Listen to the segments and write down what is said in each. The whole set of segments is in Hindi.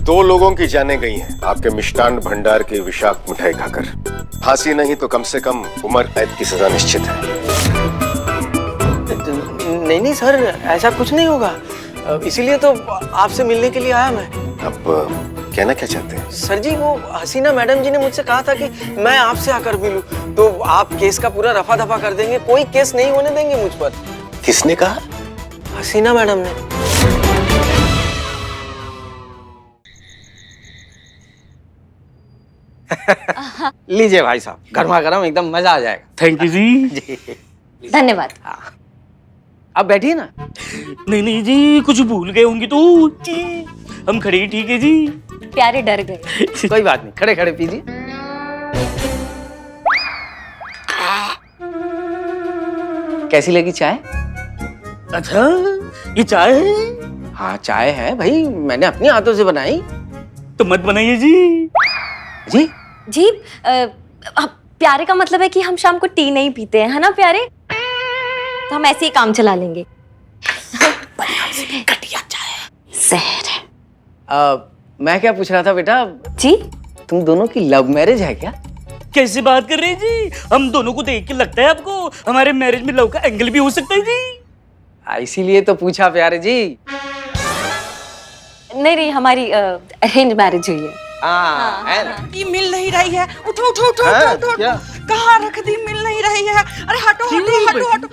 2 लोगों की जानें गई हैं आपके मिष्टान भंडार की विषाक्त मिठाई खाकर। फांसी नहीं तो कम से कम उम्र कैद की सजा निश्चित है। नहीं नहीं सर, ऐसा कुछ नहीं होगा, इसीलिए तो आपसे मिलने के लिए आया मैं। अब कहना क्या चाहते हैं? सर जी, वो हसीना मैडम जी ने मुझसे कहा था कि मैं आपसे आकर मिलूं, तो आप केस का पूरा रफा दफा कर देंगे, कोई केस नहीं होने देंगे मुझ पर। किसने कहा? हसीना मैडम ने। लीजिए भाई साहब, गर्मा गर्म एकदम मजा आ जाएगा। थैंक यू जी। धन्यवाद। अब बैठिए ना। नहीं नहीं जी, कुछ भूल गए होंगे तो जी, हम खड़े ही ठीक है जी। प्यारे डर गए। कोई बात नहीं, खड़े खड़े पीजिए। कैसी लगी चाय? अच्छा, ये चाय है? हाँ चाय है भाई, मैंने अपने हाथों से बनाई। तो मत बनाइए जी। जी जी, प्यारे का मतलब है कि हम शाम को टी नहीं पीते हैं, है ना प्यारे? तो हम ऐसे ही काम चला लेंगे। घटिया चाय। जहर है। मैं क्या पूछ रहा था बेटा, जी, तुम दोनों की लव मैरिज है क्या? कैसे बात कर रहे हैं जी? हम दोनों को देख के लगता है आपको हमारे मैरिज में लव का एंगल भी हो सकता है जी? इसीलिए तो पूछा प्यारे जी। नहीं नहीं, हमारी अरेंज मैरिज हुई है। ये मिल नहीं रही है। उठो उठो उठो उठो उठो। कहाँ रख दी? मिल नहीं रही है। अरे हटो हटो हटो हटो।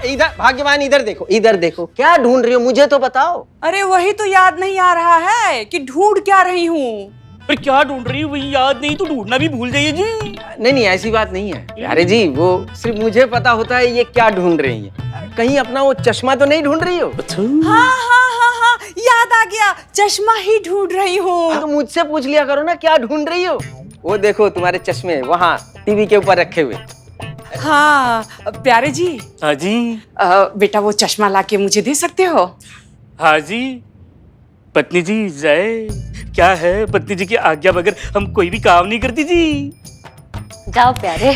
इधर भाग्यवान, इधर देखो, इधर देखो, क्या ढूंढ रही हो मुझे तो बताओ। अरे वही तो याद नहीं आ रहा है कि ढूंढ क्या रही हूँ। पर क्या ढूंढ रही है वही याद नहीं तो ढूंढना भी भूल जाइए जी। नहीं नहीं, ऐसी बात नहीं है प्यारे जी, वो सिर्फ मुझे पता होता है ये क्या ढूंढ रही है। कहीं अपना वो चश्मा तो नहीं ढूंढ रही हो? हाँ हाँ हाँ हाँ, याद आ गया, चश्मा ही ढूंढ रही हूँ। तो मुझसे पूछ लिया करो ना क्या ढूंढ रही हो। वो देखो तुम्हारे चश्मे वहाँ टीवी के ऊपर रखे हुए। हाँ प्यारे जी। हाँ जी। बेटा वो चश्मा लाके मुझे दे सकते हो? हाँ जी। पत्नी जी जाए, क्या है पत्नी जी की आज्ञा बगैर हम कोई भी काम नहीं करती जी। जाओ प्यारे।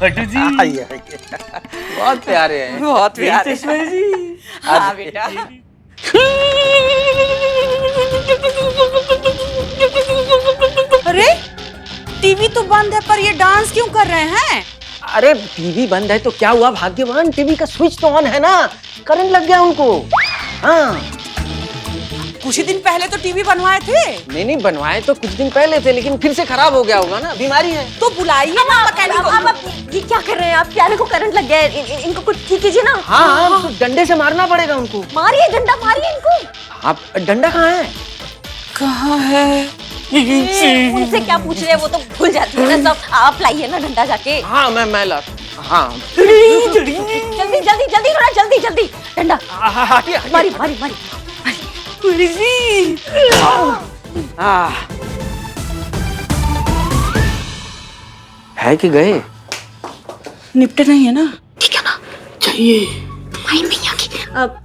हटो जी। बहुत प्यारे हैं। बहुत प्यारे चश्मा है जी। हाँ बेटा। अरे टीवी तो बंद है पर ये डांस क्यों कर रहे हैं? अरे टीवी बंद है तो क्या हुआ भाग्यवान, टीवी का स्विच तो ऑन है ना, करंट लग गया उनको। हाँ कुछ ही दिन पहले तो टीवी बनवाए थे। नहीं बनवाए तो कुछ दिन पहले थे, लेकिन फिर से खराब हो गया होगा ना, बीमारी है। तो बुलाइए ना मैकेनिक को। अब ये क्या कर रहे हैं आप? प्यारे को करंट लग गया है, इनको कुछ ठीक कीजिए ना। हाँ तो डंडे से मारना पड़ेगा उनको। मारिए डंडा, मारिए इनको। आप डंडा कहाँ है? कहाँ है? उनसे क्या पूछ रहे हैं, वो तो भूल जाती है ना सब। आप लाइए ना डंडा जाके। हाँ मैं ला। हाँ जल्दी जल्दी जल्दी थोड़ा जल्दी जल्दी डंडा। मारी मारी मारी। है कि गए? निपटे नहीं है ना? ठीक है ना? चाहिए। माई मैया की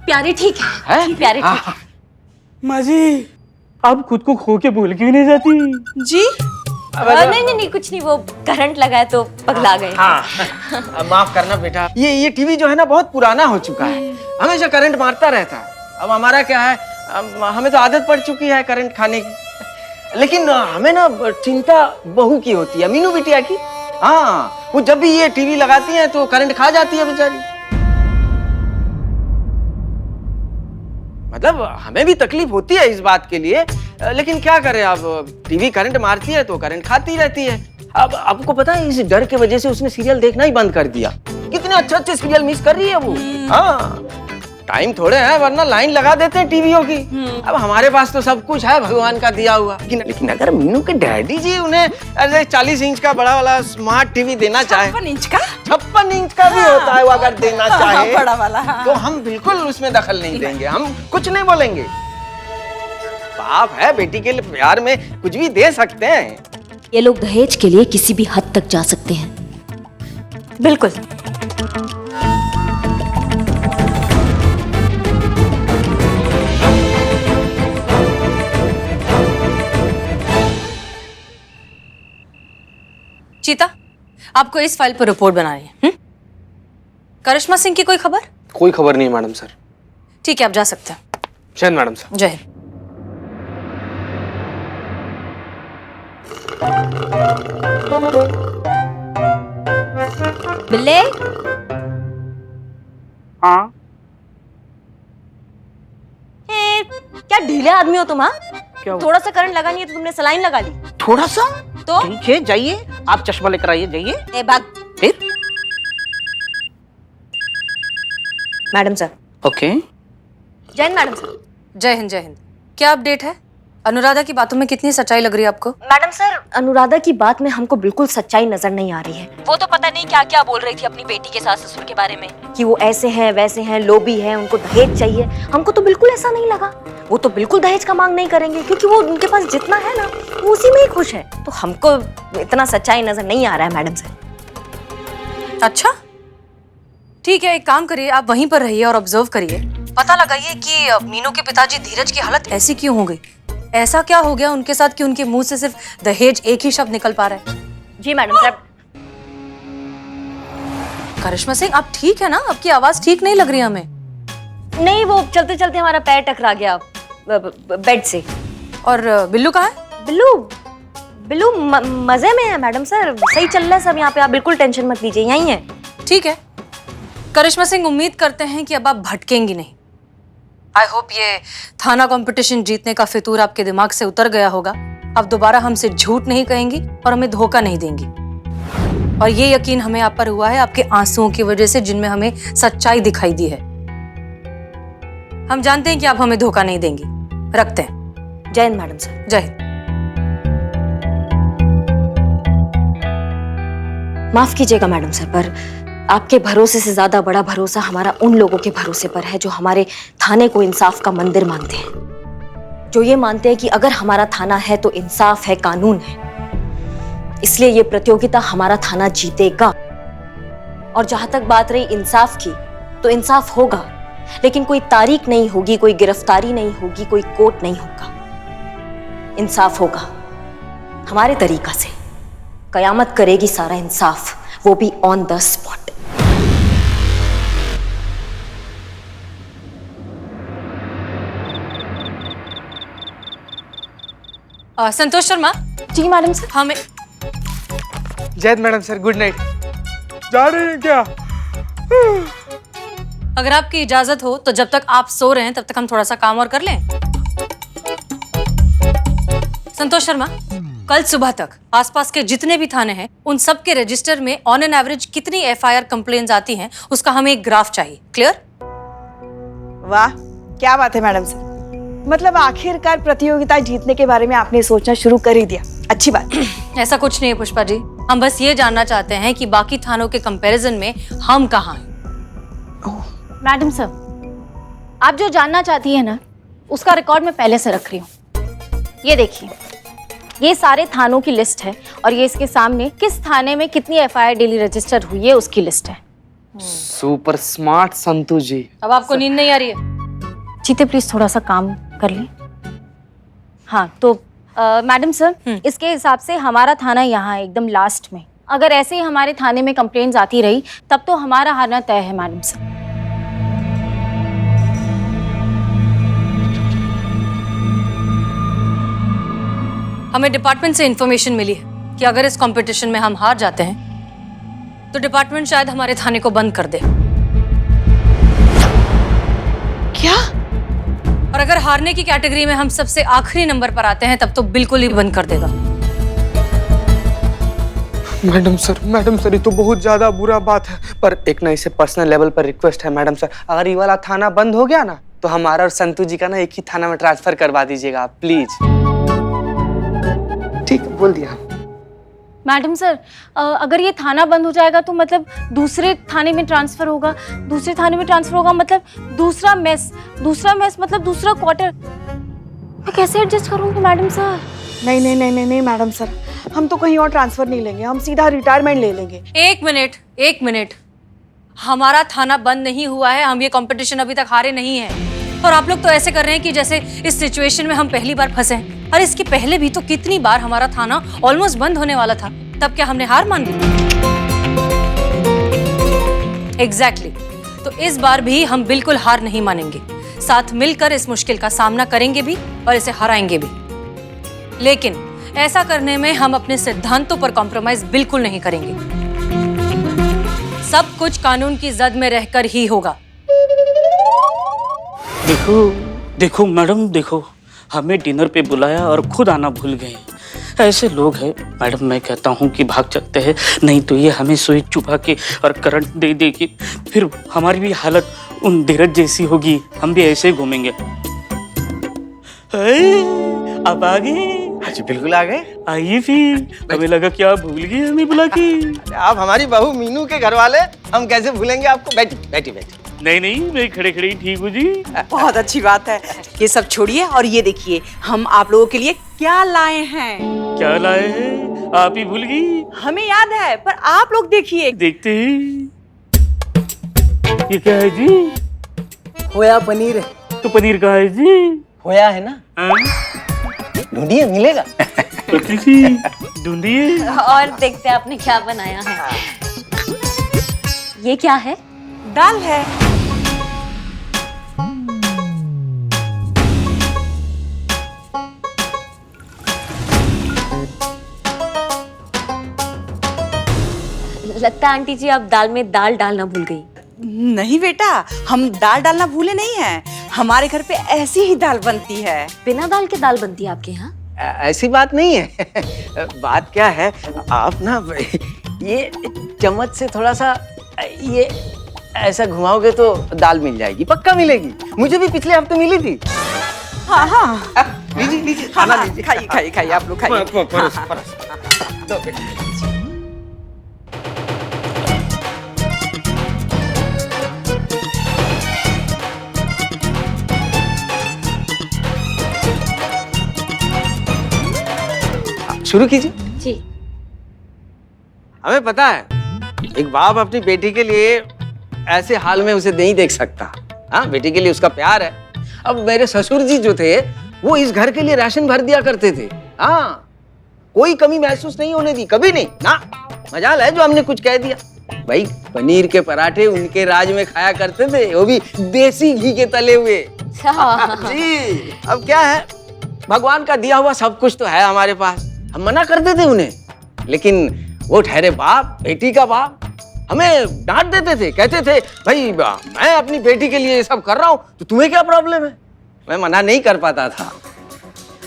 प्यारे ठीक है? प्यारे ठीक है। माँ जी, आप खुद को खो के भूल क्यों नहीं जाती जी? नहीं नहीं नहीं, कुछ नहीं, वो करंट लगा है तो पगला गए। हाँ माफ करना बेटा, ये टीवी जो है ना बहुत पुराना हो चुका है, हमेशा करंट मारता रहता है। अब हमारा क्या है, हमें तो आदत पड़ चुकी है करंट खाने की, लेकिन हमें ना चिंता बहू की होती है, मीनू बिटिया की। हाँ वो जब भी ये टीवी लगाती है तो करंट खा जाती है बेचारी। मतलब हमें भी तकलीफ होती है इस बात के लिए, लेकिन क्या करें, अब टीवी करंट मारती है तो करंट खाती रहती है। अब आपको पता है इस डर के वजह से उसने सीरियल देखना ही बंद कर दिया। कितने अच्छे अच्छे सीरियल मिस कर रही है वो। हाँ टाइम थोड़े है, वरना लाइन लगा देते हैं टीवीओ की। अब हमारे पास तो सब कुछ है भगवान का दिया हुआ, लेकिन अगर मीनू के डैडी जी उन्हें ऐसे 40 इंच का बड़ा वाला स्मार्ट टीवी देना चाहे, 56 इंच का, 56 इंच का भी होता है वो, अगर देना चाहे बड़ा वाला, हाँ। तो हम बिल्कुल उसमें दखल नहीं देंगे, हम कुछ नहीं बोलेंगे। बाप है, बेटी के लिए प्यार में कुछ भी दे सकते हैं। ये लोग दहेज के लिए किसी भी हद तक जा सकते हैं। बिल्कुल। चीता, आपको इस फाइल पर रिपोर्ट बनानी है। करिश्मा सिंह की कोई खबर? कोई खबर नहीं मैडम सर। ठीक है, आप जा सकते हैं। जय हिंद मैडम साहब। जय हिंद। बिल्ले, हाँ क्या ढीले आदमी हो तुम? हाँ, क्या हुआ? थोड़ा सा करंट लगा नहीं है तो तुमने सलाइन लगा ली। थोड़ा सा तो ठीक है, जाइए आप चश्मा लेकर आइए, जाइए। ए भाग। फिर मैडम सर। ओके। जय हिंद मैडम सर। जय हिंद, जय हिंद। क्या अपडेट है? अनुराधा की बातों में कितनी सच्चाई लग रही है आपको? मैडम सर, अनुराधा की बात में हमको बिल्कुल सच्चाई नजर नहीं आ रही है। वो तो पता नहीं क्या क्या बोल रही थी अपनी बेटी के सास ससुर के बारे में, कि वो ऐसे हैं वैसे हैं, लोभी हैं, उनको दहेज चाहिए। हमको तो बिल्कुल ऐसा नहीं लगा। वो तो बिल्कुल दहेज का मांग नहीं करेंगे, क्योंकि वो उनके पास जितना है ना वो उसी में ही खुश है। तो हमको इतना सच्चाई नजर नहीं आ रहा है मैडम सर। अच्छा ठीक है, एक काम करिए, आप वहीं पर रहिए और ऑब्जर्व करिए। पता लगाइए कि मीनू के पिताजी धीरज की हालत ऐसी क्यों हो गई। ऐसा क्या हो गया उनके साथ कि उनके मुंह से सिर्फ दहेज एक ही शब्द निकल पा रहा है। जी मैडम साहब। करिश्मा सिंह, आप ठीक है ना? आपकी आवाज ठीक नहीं लग रही हमें। नहीं, वो चलते चलते हमारा पैर टकरा गया बेड से। और बिल्लू कहाँ है? बिल्लू बिल्लू मजे में है मैडम सर, सही चल रहा है सब यहाँ पे, आप बिल्कुल टेंशन मत लीजिए, यहीं है। ठीक है करिश्मा सिंह, उम्मीद करते हैं कि अब आप भटकेंगी नहीं। आई होप ये थाना कंपटीशन जीतने का फितूर आपके दिमाग से उतर गया होगा। अब दोबारा हमसे झूठ नहीं कहेंगी और हमें धोखा नहीं देंगी। और ये यकीन हमें आप पर हुआ है आपके आंसुओं की वजह से, जिनमें हमें सच्चाई दिखाई दी है। हम जानते हैं कि आप हमें धोखा नहीं देंगी। रखते हैं। जय हिंद मैडम सर। जय हिंद। माफ कीजिएगा मैडम सर, पर आपके भरोसे से ज्यादा बड़ा भरोसा हमारा उन लोगों के भरोसे पर है जो हमारे थाने को इंसाफ का मंदिर मानते हैं, जो ये मानते हैं कि अगर हमारा थाना है तो इंसाफ है, कानून है। इसलिए ये प्रतियोगिता हमारा थाना जीतेगा। और जहां तक बात रही इंसाफ की, तो इंसाफ होगा, लेकिन कोई तारीख नहीं होगी, कोई गिरफ्तारी नहीं होगी, कोई कोर्ट नहीं होगा। इंसाफ होगा हमारे तरीका से। कयामत करेगी सारा इंसाफ, वो भी on the spot. Santosh Sharma. जी मैडम सर। हमें जय Hind madam sir, good night. जा रहे हैं क्या? अगर आपकी इजाजत हो तो जब तक आप सो रहे हैं तब तक हम थोड़ा सा काम और कर लें। संतोष शर्मा, कल सुबह तक आसपास के जितने भी थाने हैं उन सब के रजिस्टर में ऑन एन एवरेज कितनी एफआईआर कंप्लेंट्स आती हैं, उसका हमें एक ग्राफ चाहिए। क्लियर? वाह, क्या बात है मैडम सर। मतलब आखिरकार प्रतियोगिता जीतने के बारे में आपने सोचना शुरू कर ही दिया, अच्छी बात। ऐसा कुछ नहीं है पुष्पा जी, हम बस ये जानना चाहते हैं कि बाकी थानों के कंपैरिजन में हम कहाँ हैं। मैडम सर, आप जो जानना चाहती है ना, उसका रिकॉर्ड मैं पहले से रख रही हूँ। ये देखिए, ये सारे थानों की लिस्ट है और ये इसके सामने किस थाने में कितनी एफआईआर डेली रजिस्टर हुई है उसकी लिस्ट है। सुपर स्मार्ट संतू जी। अब आपको नींद नहीं आ रही है? जीते प्लीज थोड़ा सा काम कर लें। हाँ तो मैडम सर, इसके हिसाब से हमारा थाना यहाँ है एकदम लास्ट में। अगर ऐसे ही हमारे थाने में कंप्लेंट्स आती रही तब तो हमारा हारना तय है मैडम सर। हमें डिपार्टमेंट से इंफॉर्मेशन मिली है कि अगर इस कंपटीशन में हम हार जाते हैं तो डिपार्टमेंट शायद हमारे थाने को बंद कर दे। क्या? और अगर हारने की कैटेगरी में हम सबसे आखिरी नंबर पर आते हैं तब तो बिल्कुल ही बंद कर देगा। मैडम सर, ये तो बहुत ज्यादा बुरा बात है, पर एक ना इसे पर्सनल लेवल पर रिक्वेस्ट है मैडम सर, अगर ये वाला थाना बंद हो गया ना तो हमारा और संतू जी का ना एक ही थाना में ट्रांसफर करवा दीजिएगा आप, प्लीज। ठीक बोल दिया। मैडम सर, अगर ये थाना बंद हो जाएगा तो मतलब दूसरे थाने में ट्रांसफर होगा, दूसरे थाने में ट्रांसफर होगा मतलब दूसरा मेस मतलब दूसरा क्वार्टर। मैं कैसे एडजस्ट करूंगी मैडम सर? नहीं मैडम सर, हम तो कहीं और ट्रांसफर नहीं लेंगे, हम सीधा रिटायरमेंट ले लेंगे। एक मिनट, हमारा थाना बंद नहीं हुआ है, हम ये कंपटीशन अभी तक हारे नहीं हैं। और आप लोग तो ऐसे कर रहे हैं कि जैसे इस सिचुएशन में हम पहली बार फंसे हैं। और इसके पहले भी तो कितनी बार हमारा थाना ऑलमोस्ट बंद होने वाला था, तब क्या हमने हार मान ली? एग्जैक्टली। तो इस बार भी हम बिल्कुल हार नहीं मानेंगे। साथ मिलकर इस मुश्किल का सामना करेंगे भी और इसे हराएंगे भी। लेकिन ऐसा करने में हम अपने सिद्धांतों पर कॉम्प्रोमाइज बिल्कुल नहीं करेंगे। सब कुछ कानून की जद में रहकर ही होगा। देखो देखो मैडम, देखो हमें डिनर पे बुलाया और खुद आना भूल गए। ऐसे लोग हैं मैडम, मैं कहता हूँ कि भाग चलते हैं, नहीं तो ये हमें सुई चुभा के और करंट दे दे के फिर हमारी भी हालत उन धीरज जैसी होगी, हम भी ऐसे ही घूमेंगे। अब आ गए? हाँ जी बिल्कुल आ गए। आइए फिर, हमें लगा कि आप भूल गए हमें बुला के। आप हमारी बहू मीनू के घर वाले, हम कैसे भूलेंगे आपको। बैठी बैठी बैठी। नहीं नहीं, मैं खड़े खड़े ही ठीक हूँ जी। बहुत अच्छी बात है। ये सब छोड़िए और ये देखिए हम आप लोगों के लिए क्या लाए हैं। क्या लाए हैं? आप ही भूल गई। हमें याद है पर आप लोग देखिए। देखते हैं। ये क्या है जी? खोया पनीर है। तो पनीर कहाँ है जी? खोया है ना, हाँ? ढूंढिए मिलेगा। ढूंढिए। और देखते हैं आपने क्या बनाया है। ये क्या है? दाल है। लगता है आंटी जी आप दाल में दाल डालना भूल गई। नहीं बेटा, हम दाल डालना भूले नहीं हैं। हमारे घर पे ऐसी ही दाल बनती है। बिना दाल के दाल बनती है आपके यहाँ? ऐसी बात नहीं है। बात क्या है, आप ना ये चम्मच से थोड़ा सा ये ऐसा घुमाओगे तो दाल मिल जाएगी, पक्का मिलेगी। मुझे भी पिछले हफ्ते मिली थी। हाँ हाँ लीजिए लीजिए, हाँ, खाना हाँ, लीजिए। खाइए खाइए खाइए, आप लोग खाइए। परस, परस। दो बेटा। शुरू कीजिए। जी। हमें पता है एक बाप अपनी बेटी के लिए ऐसे हाल में उसे नहीं देख सकता। हाँ, बेटी के लिए उसका प्यार है। अब मेरे ससुर जी जो थे वो इस घर के लिए राशन भर दिया करते थे। हाँ, कोई कमी महसूस नहीं होने दी, कभी नहीं ना। मजाल है जो हमने कुछ कह दिया। भाई पनीर के पराठे उनके राज में खाया करते थे, वो भी देसी घी के तले हुए। जी, अब क्या है, भगवान का दिया हुआ सब कुछ तो है हमारे पास। हम मना करते थे उन्हें, लेकिन वो ठहरे बाप, बेटी का बाप, हमें डांट देते थे। कहते थे भाई मैं अपनी बेटी के लिए ये सब कर रहा हूँ तो तुम्हें क्या प्रॉब्लम है। मैं मना नहीं कर पाता था।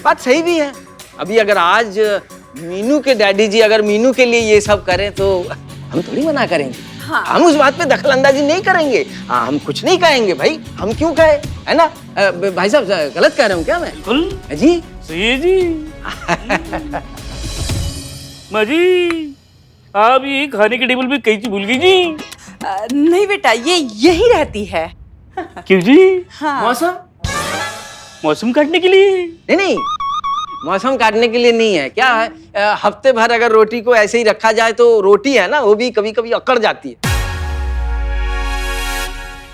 बात सही भी है। अभी अगर आज मीनू के डैडी जी अगर मीनू के लिए ये सब करें तो हम थोड़ी मना करेंगे। हाँ। हम उस बात पे दखल अंदाजी नहीं करेंगे। हाँ, हम कुछ नहीं कहेंगे भाई, हम क्यों कहे, है ना। भाई साहब गलत कह रहा हूँ क्या मैं? बिल्कुल जी सही है जी। माँ जी, आप ये खाने के टेबल पे कई चीज भूल गई जी। नहीं बेटा, ये यही रहती है। क्यों जी? हाँ। मौसम मौसम काटने के लिए? नहीं नहीं, मौसम काटने के लिए नहीं है। क्या है, हफ्ते भर अगर रोटी को ऐसे ही रखा जाए तो रोटी है ना वो भी कभी कभी अकड़ जाती है।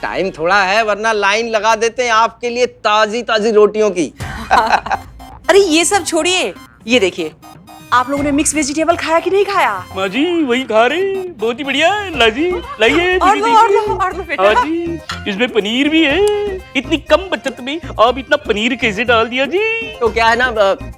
टाइम थोड़ा है, वरना लाइन लगा देते हैं आपके लिए ताजी ताजी रोटियों की। अरे ये सब छोड़िए, ये देखिए आप लोगों ने मिक्स वेजिटेबल खाया कि नहीं खाया? माँ जी वही खा रहे, बहुत ही बढ़िया। लाइए और लो बेटा। हाँ जी, इसमें पनीर भी है। इतनी कम बचत में आप इतना पनीर कैसे डाल दिया जी? तो क्या है ना,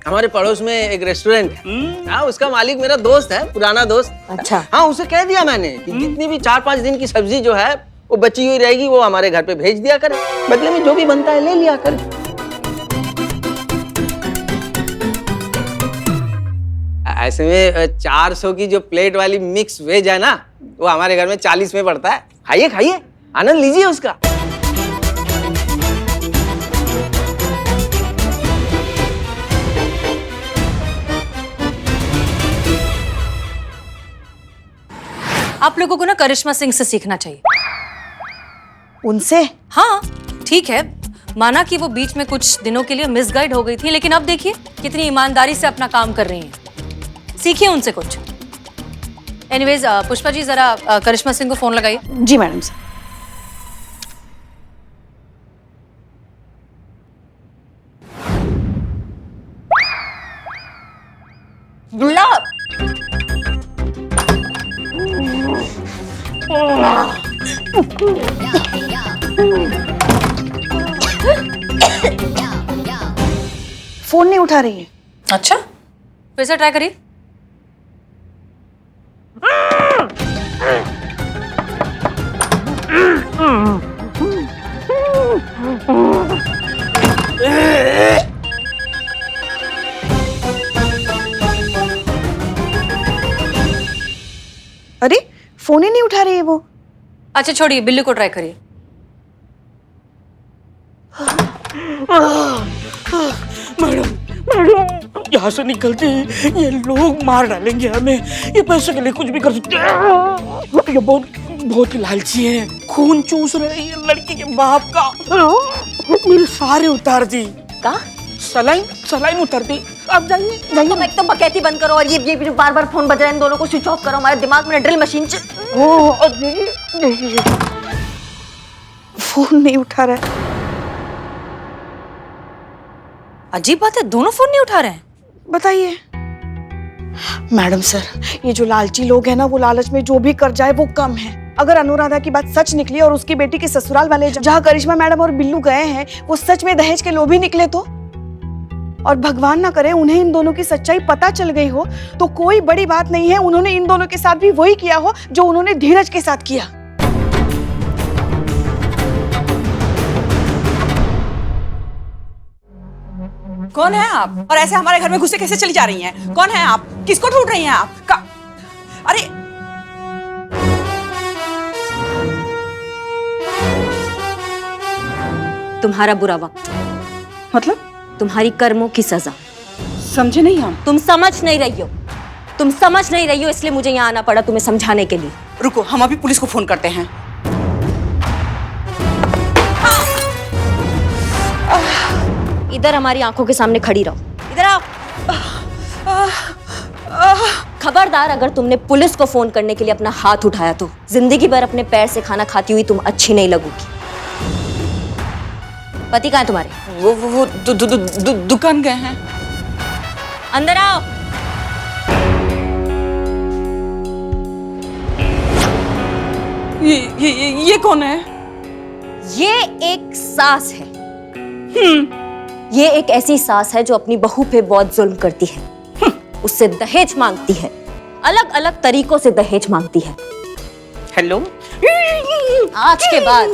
हमारे पड़ोस में एक रेस्टोरेंट है। हाँ, उसका मालिक मेरा दोस्त है, पुराना दोस्त। अच्छा। हाँ, उसे कह दिया मैंने कि जितनी भी 4-5 दिन की सब्जी जो है वो बची हुई रहेगी, वो हमारे घर पे भेज दिया करे, बदले में जो भी बनता है ले लिया करे। ऐसे में 400 की जो प्लेट वाली मिक्स वेज है ना, वो हमारे घर में 40 में पड़ता है। खाइए खाइए, आनंद लीजिए उसका। आप लोगों को ना करिश्मा सिंह से सीखना चाहिए। उनसे? हाँ ठीक है, माना कि वो बीच में कुछ दिनों के लिए मिसगाइड हो गई थी, लेकिन अब देखिए कितनी ईमानदारी से अपना काम कर रही हैं। सीखिए उनसे कुछ। एनीवेज पुष्पा जी जरा करिश्मा सिंह को फोन लगाइए। जी मैडम साहब। फोन नहीं उठा रही है। अच्छा, फिर से ट्राई करिए। अरे फोन ही नहीं उठा रही है वो। अच्छा छोड़िए, बिल्ली को ट्राई करिए। मैडम यहाँ से निकलते हैं ये लोग मार डालेंगे हमें। ये पैसे के लिए कुछ भी कर सकते हैं। ये बहुत ही लालची है, खून चूस रहे हैं ये लड़की के बाप का। मेरे सारे उतार दी। का सलाइन उतार दी। आप जाइए तुम एक तो बकैती बंद करो और ये बार बार फोन बज रहा है, इन दोनों को स्विच ऑफ करो। हमारे दिमाग में ड्रिल मशीन फोन नहीं उठा रहा है। अजीब बात है, दोनों फोन नहीं उठा रहे हैं। बताइए मैडम सर, ये जो लालची लोग हैं ना, वो लालच में जो भी कर जाए वो कम है। अगर अनुराधा की बात सच निकली और उसकी बेटी के ससुराल वाले जहाँ करिश्मा मैडम और बिल्लू गए हैं वो सच में दहेज के लोभी निकले तो, और भगवान ना करे उन्हें इन दोनों की सच्चाई पता चल गई हो तो कोई बड़ी बात नहीं है, उन्होंने इन दोनों के साथ भी वही किया हो जो उन्होंने धीरज के साथ किया। कौन है आप और ऐसे हमारे घर में घुसे कैसे चली जा रही हैं? कौन है आप? किसको ढूंढ रही हैं आप? अरे तुम्हारा बुरा वक्त, मतलब तुम्हारी कर्मों की सजा। समझे नहीं हम। तुम समझ नहीं रही हो, इसलिए मुझे यहाँ आना पड़ा तुम्हें समझाने के लिए। रुको, हम अभी पुलिस को फोन करते हैं। इधर हमारी आंखों के सामने खड़ी रहो। इधर आओ। खबरदार, अगर तुमने पुलिस को फोन करने के लिए अपना हाथ उठाया तो जिंदगी भर अपने पैर से खाना खाती हुई तुम अच्छी नहीं लगोगी। पति कहाँ है तुम्हारे? वो दुकान गए हैं। अंदर आओ। ये कौन है? ये एक सास है। ये एक ऐसी सास है जो अपनी बहू पे बहुत जुल्म करती है, उससे दहेज मांगती है, अलग अलग तरीकों से दहेज मांगती है। हेलो, आज के बाद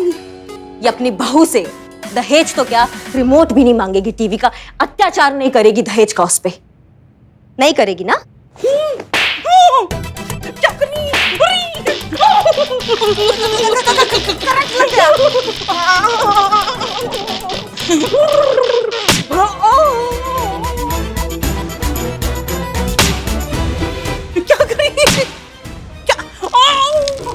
ये अपनी बहू से दहेज तो क्या रिमोट भी नहीं मांगेगी, टीवी का अत्याचार नहीं करेगी दहेज का उस पे। नहीं करेगी ना? क्या करनी?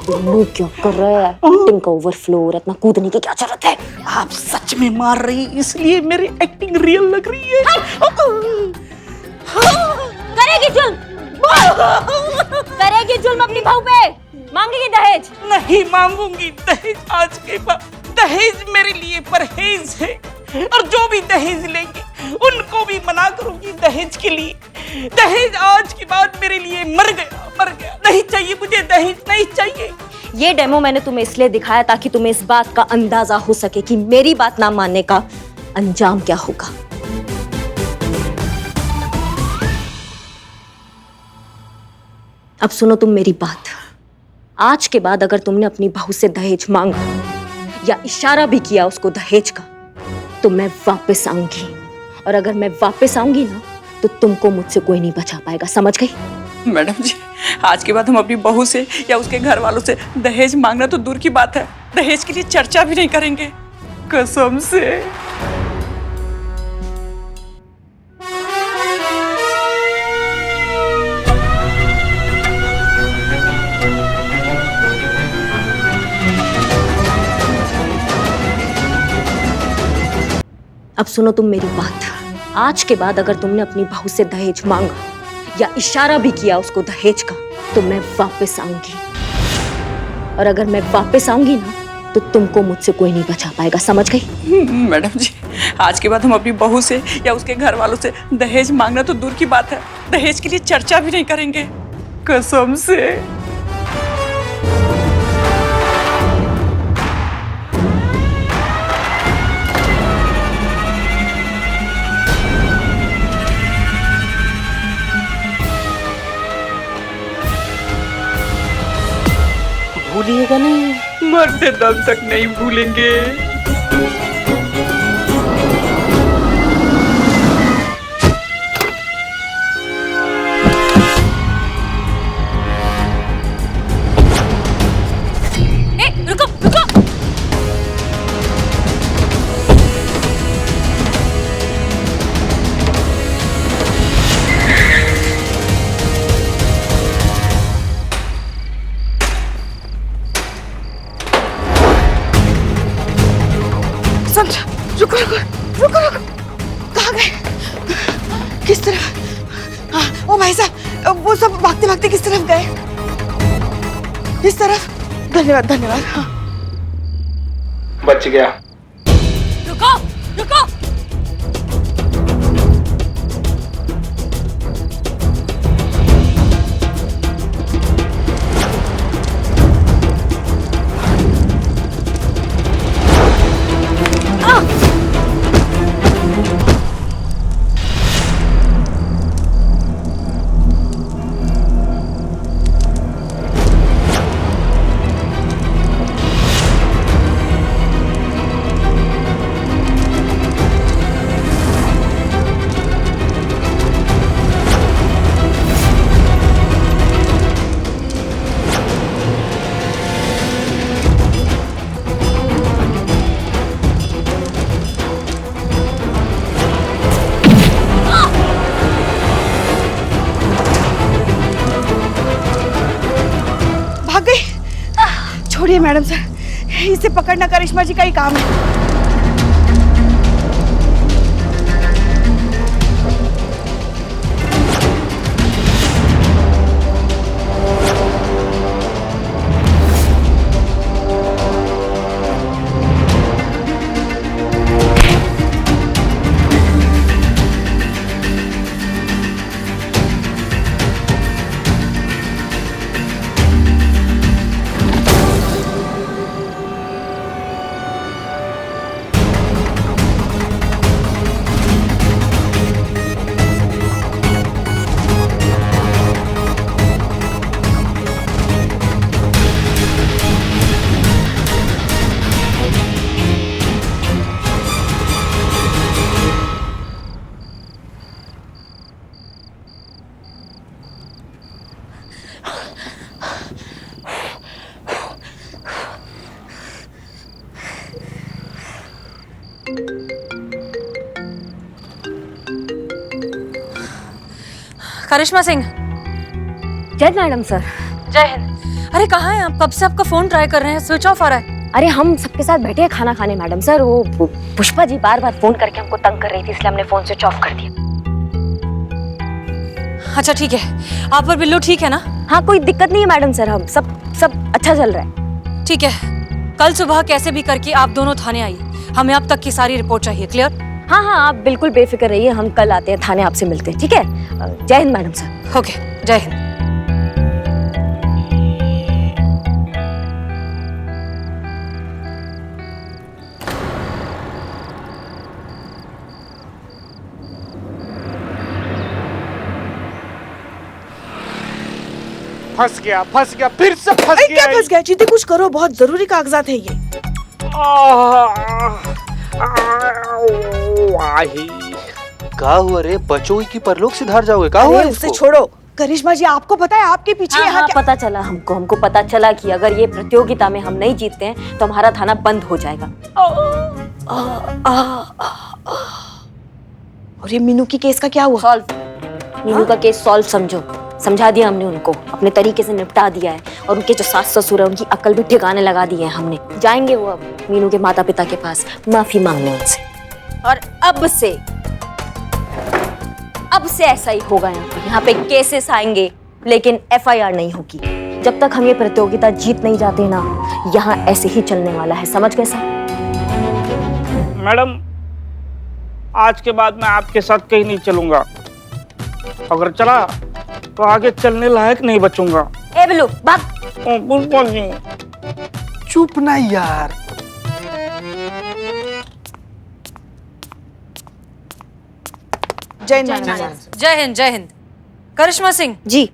बिल्लू क्या कर रहा है? एक्टिंग का ओवरफ्लो, इतना कूदने की क्या जरूरत है? आप सच में मार रही इसलिए मेरी एक्टिंग रियल लग रही है। करेगी जुल्म अपनी बहू पे, मांगेगी दहेज? नहीं मांगूंगी दहेज आज के बाद। दहेज मेरे लिए परहेज है, और जो भी दहेज लेंगे उनको भी मना करूंगी दहेज के लिए। दहेज आज के बाद मेरे लिए मर गया। नहीं चाहिए मुझे दहेज, नहीं चाहिए। ये डेमो मैंने तुम्हें इसलिए दिखाया ताकि तुम्हें इस बात का अंदाजा हो सके कि मेरी बात ना मानने का अंजाम क्या होगा। अब सुनो तुम मेरी बात। आज के बाद अगर तुमने अपनी बहू से दहेज मांगा या इशारा भी किया उसको दहेज का, तो मैं वापस आऊंगी, और अगर मैं वापस आऊंगी ना तो तुमको मुझसे कोई नहीं बचा पाएगा, समझ गई? मैडम जी, आज के बाद हम अपनी बहू से या उसके घर वालों से दहेज मांगना तो दूर की बात है, दहेज के लिए चर्चा भी नहीं करेंगे, कसम से। अब सुनो तुम मेरी बात। आज के बाद अगर तुमने अपनी बहू से दहेज मांगा या इशारा भी किया उसको दहेज का, तो मैं वापस आऊंगी, और अगर मैं वापस आऊंगी ना तो तुमको मुझसे कोई नहीं बचा पाएगा, समझ गई? मैडम जी, आज के बाद हम अपनी बहू से या उसके घर वालों से दहेज मांगना तो दूर की बात है, दहेज के लिए चर्चा भी नहीं करेंगे, कसम से। भूलिएगा नहीं? मरते दम तक नहीं भूलेंगे। रुको रुको। संत, रुको रुको रुको रुको, कहाँ गए? किस तरफ? हाँ, ओ भाई साहब, वो सब भागते भागते किस तरफ गए? इस तरफ। धन्यवाद धन्यवाद। हाँ। बच गया। रुको रुको। छोड़िए मैडम सर, इसे पकड़ना करिश्मा जी का ही काम है। करिश्मा सिंह। जय मैडम सर। जय हिंद। अरे कहाँ हैं आप? कब से आपका फोन ट्राई कर रहे हैं, स्विच ऑफ आ रहा है। अरे हम सबके साथ बैठे हैं खाना खाने मैडम सर, वो पुष्पा जी बार बार फोन करके हमको तंग कर रही थी, इसलिए हमने फोन स्विच ऑफ कर दिया। अच्छा ठीक है, आप और बिल्लू ठीक है ना? हाँ कोई दिक्कत नहीं है मैडम सर, हम सब अच्छा चल रहा है। ठीक है, कल सुबह कैसे भी करके आप दोनों थाने आइए, हमें अब तक की सारी रिपोर्ट चाहिए। क्लियर? हाँ हाँ आप बिल्कुल बेफिक्र रहिए, हम कल आते हैं थाने, आपसे मिलते हैं। ठीक है, जय हिंद मैडम सर। ओके, जय हिंद। फंस गया फिर से फंस अरे गया। क्या फंस गया? जीती कुछ करो, बहुत जरूरी कागजात है ये। क्या हुआ रे? बचोगे की परलोक सिधार जाओगे? क्या हुआ अरे उसे छोड़ो। करिश्मा जी आपको पता है आपके पीछे हाँ, यहाँ हाँ, क्या? पता चला हमको पता चला कि अगर ये प्रतियोगिता में हम नहीं जीतते हैं तो हमारा थाना बंद हो जाएगा। और ये मीनू की केस का क्या हुआ? सॉल्व। मीनू का केस सॉल्व समझो, समझा दिया हमने उनको, अपने तरीके से निपटा दिया है, और उनके जो सास ससुर है उनकी अकल भी ठिकाने लगा दी है हमने। जाएंगे वो अब मीनू के माता पिता के पास माफी मांगने उनसे, और अब से ऐसा ही होगा। यहाँ पे केसेस आएंगे लेकिन FIR नहीं होगी। जब तक हम ये प्रतियोगिता जीत नहीं जाते ना, यहाँ ऐसे ही चलने वाला है, समझ गए सर? मैडम, आज के बाद मैं आपके साथ कहीं नहीं चलूंगा। अगर चला तो आगे चलने लायक नहीं बचूंगा। ए बिल्लू भाग। पुष्पा जी चुप ना यार। जय हिंद मैडम। जय हिंद। जय हिंद। करिश्मा सिंह जी।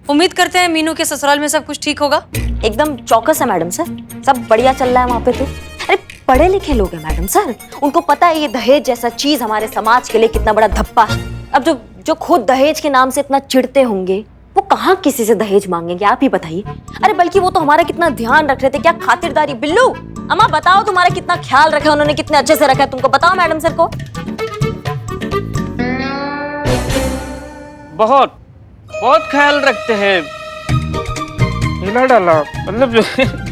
उम्मीद करते हैं मीनू के ससुराल में सब कुछ ठीक होगा। एकदम चौकस है मैडम सर, सब बढ़िया चल रहा है वहाँ पे तो। अरे पढ़े लिखे लोग हैं मैडम सर, उनको पता है ये दहेज जैसा चीज हमारे समाज के लिए कितना बड़ा धप्पा है। अब जो खुद दहेज के नाम से इतना चिढ़ते होंगे वो कहाँ किसी से दहेज मांगेंगे, आप ही बताइए। अरे बल्कि वो तो हमारा कितना ध्यान रख रहे थे, क्या खातिरदारी। बिल्लू अम्मा बताओ तुम्हारा कितना ख्याल रखा उन्होंने, कितने अच्छे से रखा है तुमको, बताओ मैडम सर को। बहुत बहुत ख्याल रखते हैं। हिला डाला मतलब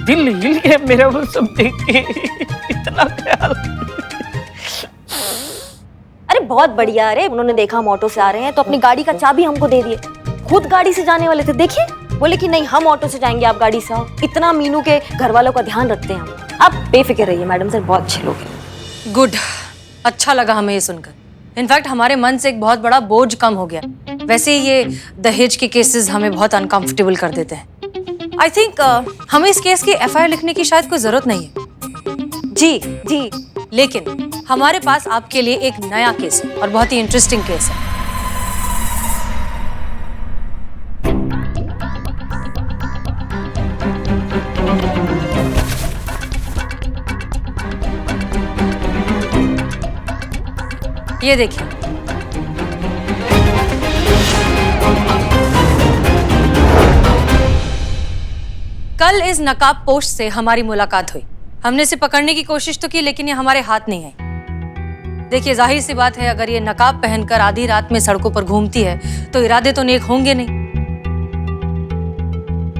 दिल हिल गया मेरा वो सब देख के, इतना ख्याल। अरे बहुत बढ़िया। अरे उन्होंने देखा हम ऑटो से आ रहे हैं तो अपनी गाड़ी का चाबी हमको दे दिए। खुद गाड़ी से जाने वाले थे, देखिए बोले कि नहीं हम ऑटो से जाएंगे, आप गाड़ी से आओ। इतना मीनू के घर वालों का ध्यान रखते हैं हम। आप बेफिक्र रहिए मैडम सर, बहुत अच्छे लोग हैं। गुड, अच्छा लगा हमें ये सुनकर। इनफैक्ट हमारे मन से एक बहुत बड़ा बोझ कम हो गया। वैसे ही ये दहेज के केसेस हमें बहुत अनकंफर्टेबल कर देते हैं। आई थिंक हमें इस केस की एफआईआर लिखने की शायद कोई जरूरत नहीं है। जी, लेकिन हमारे पास आपके लिए एक नया केस है और बहुत ही इंटरेस्टिंग केस है। ये देखिए, कल इस नकाब पोस्ट से हमारी मुलाकात हुई। हमने इसे पकड़ने की कोशिश तो की लेकिन ये हमारे हाथ नहीं आई। देखिए जाहिर सी बात है, अगर ये नकाब पहनकर आधी रात में सड़कों पर घूमती है तो इरादे तो नेक होंगे नहीं।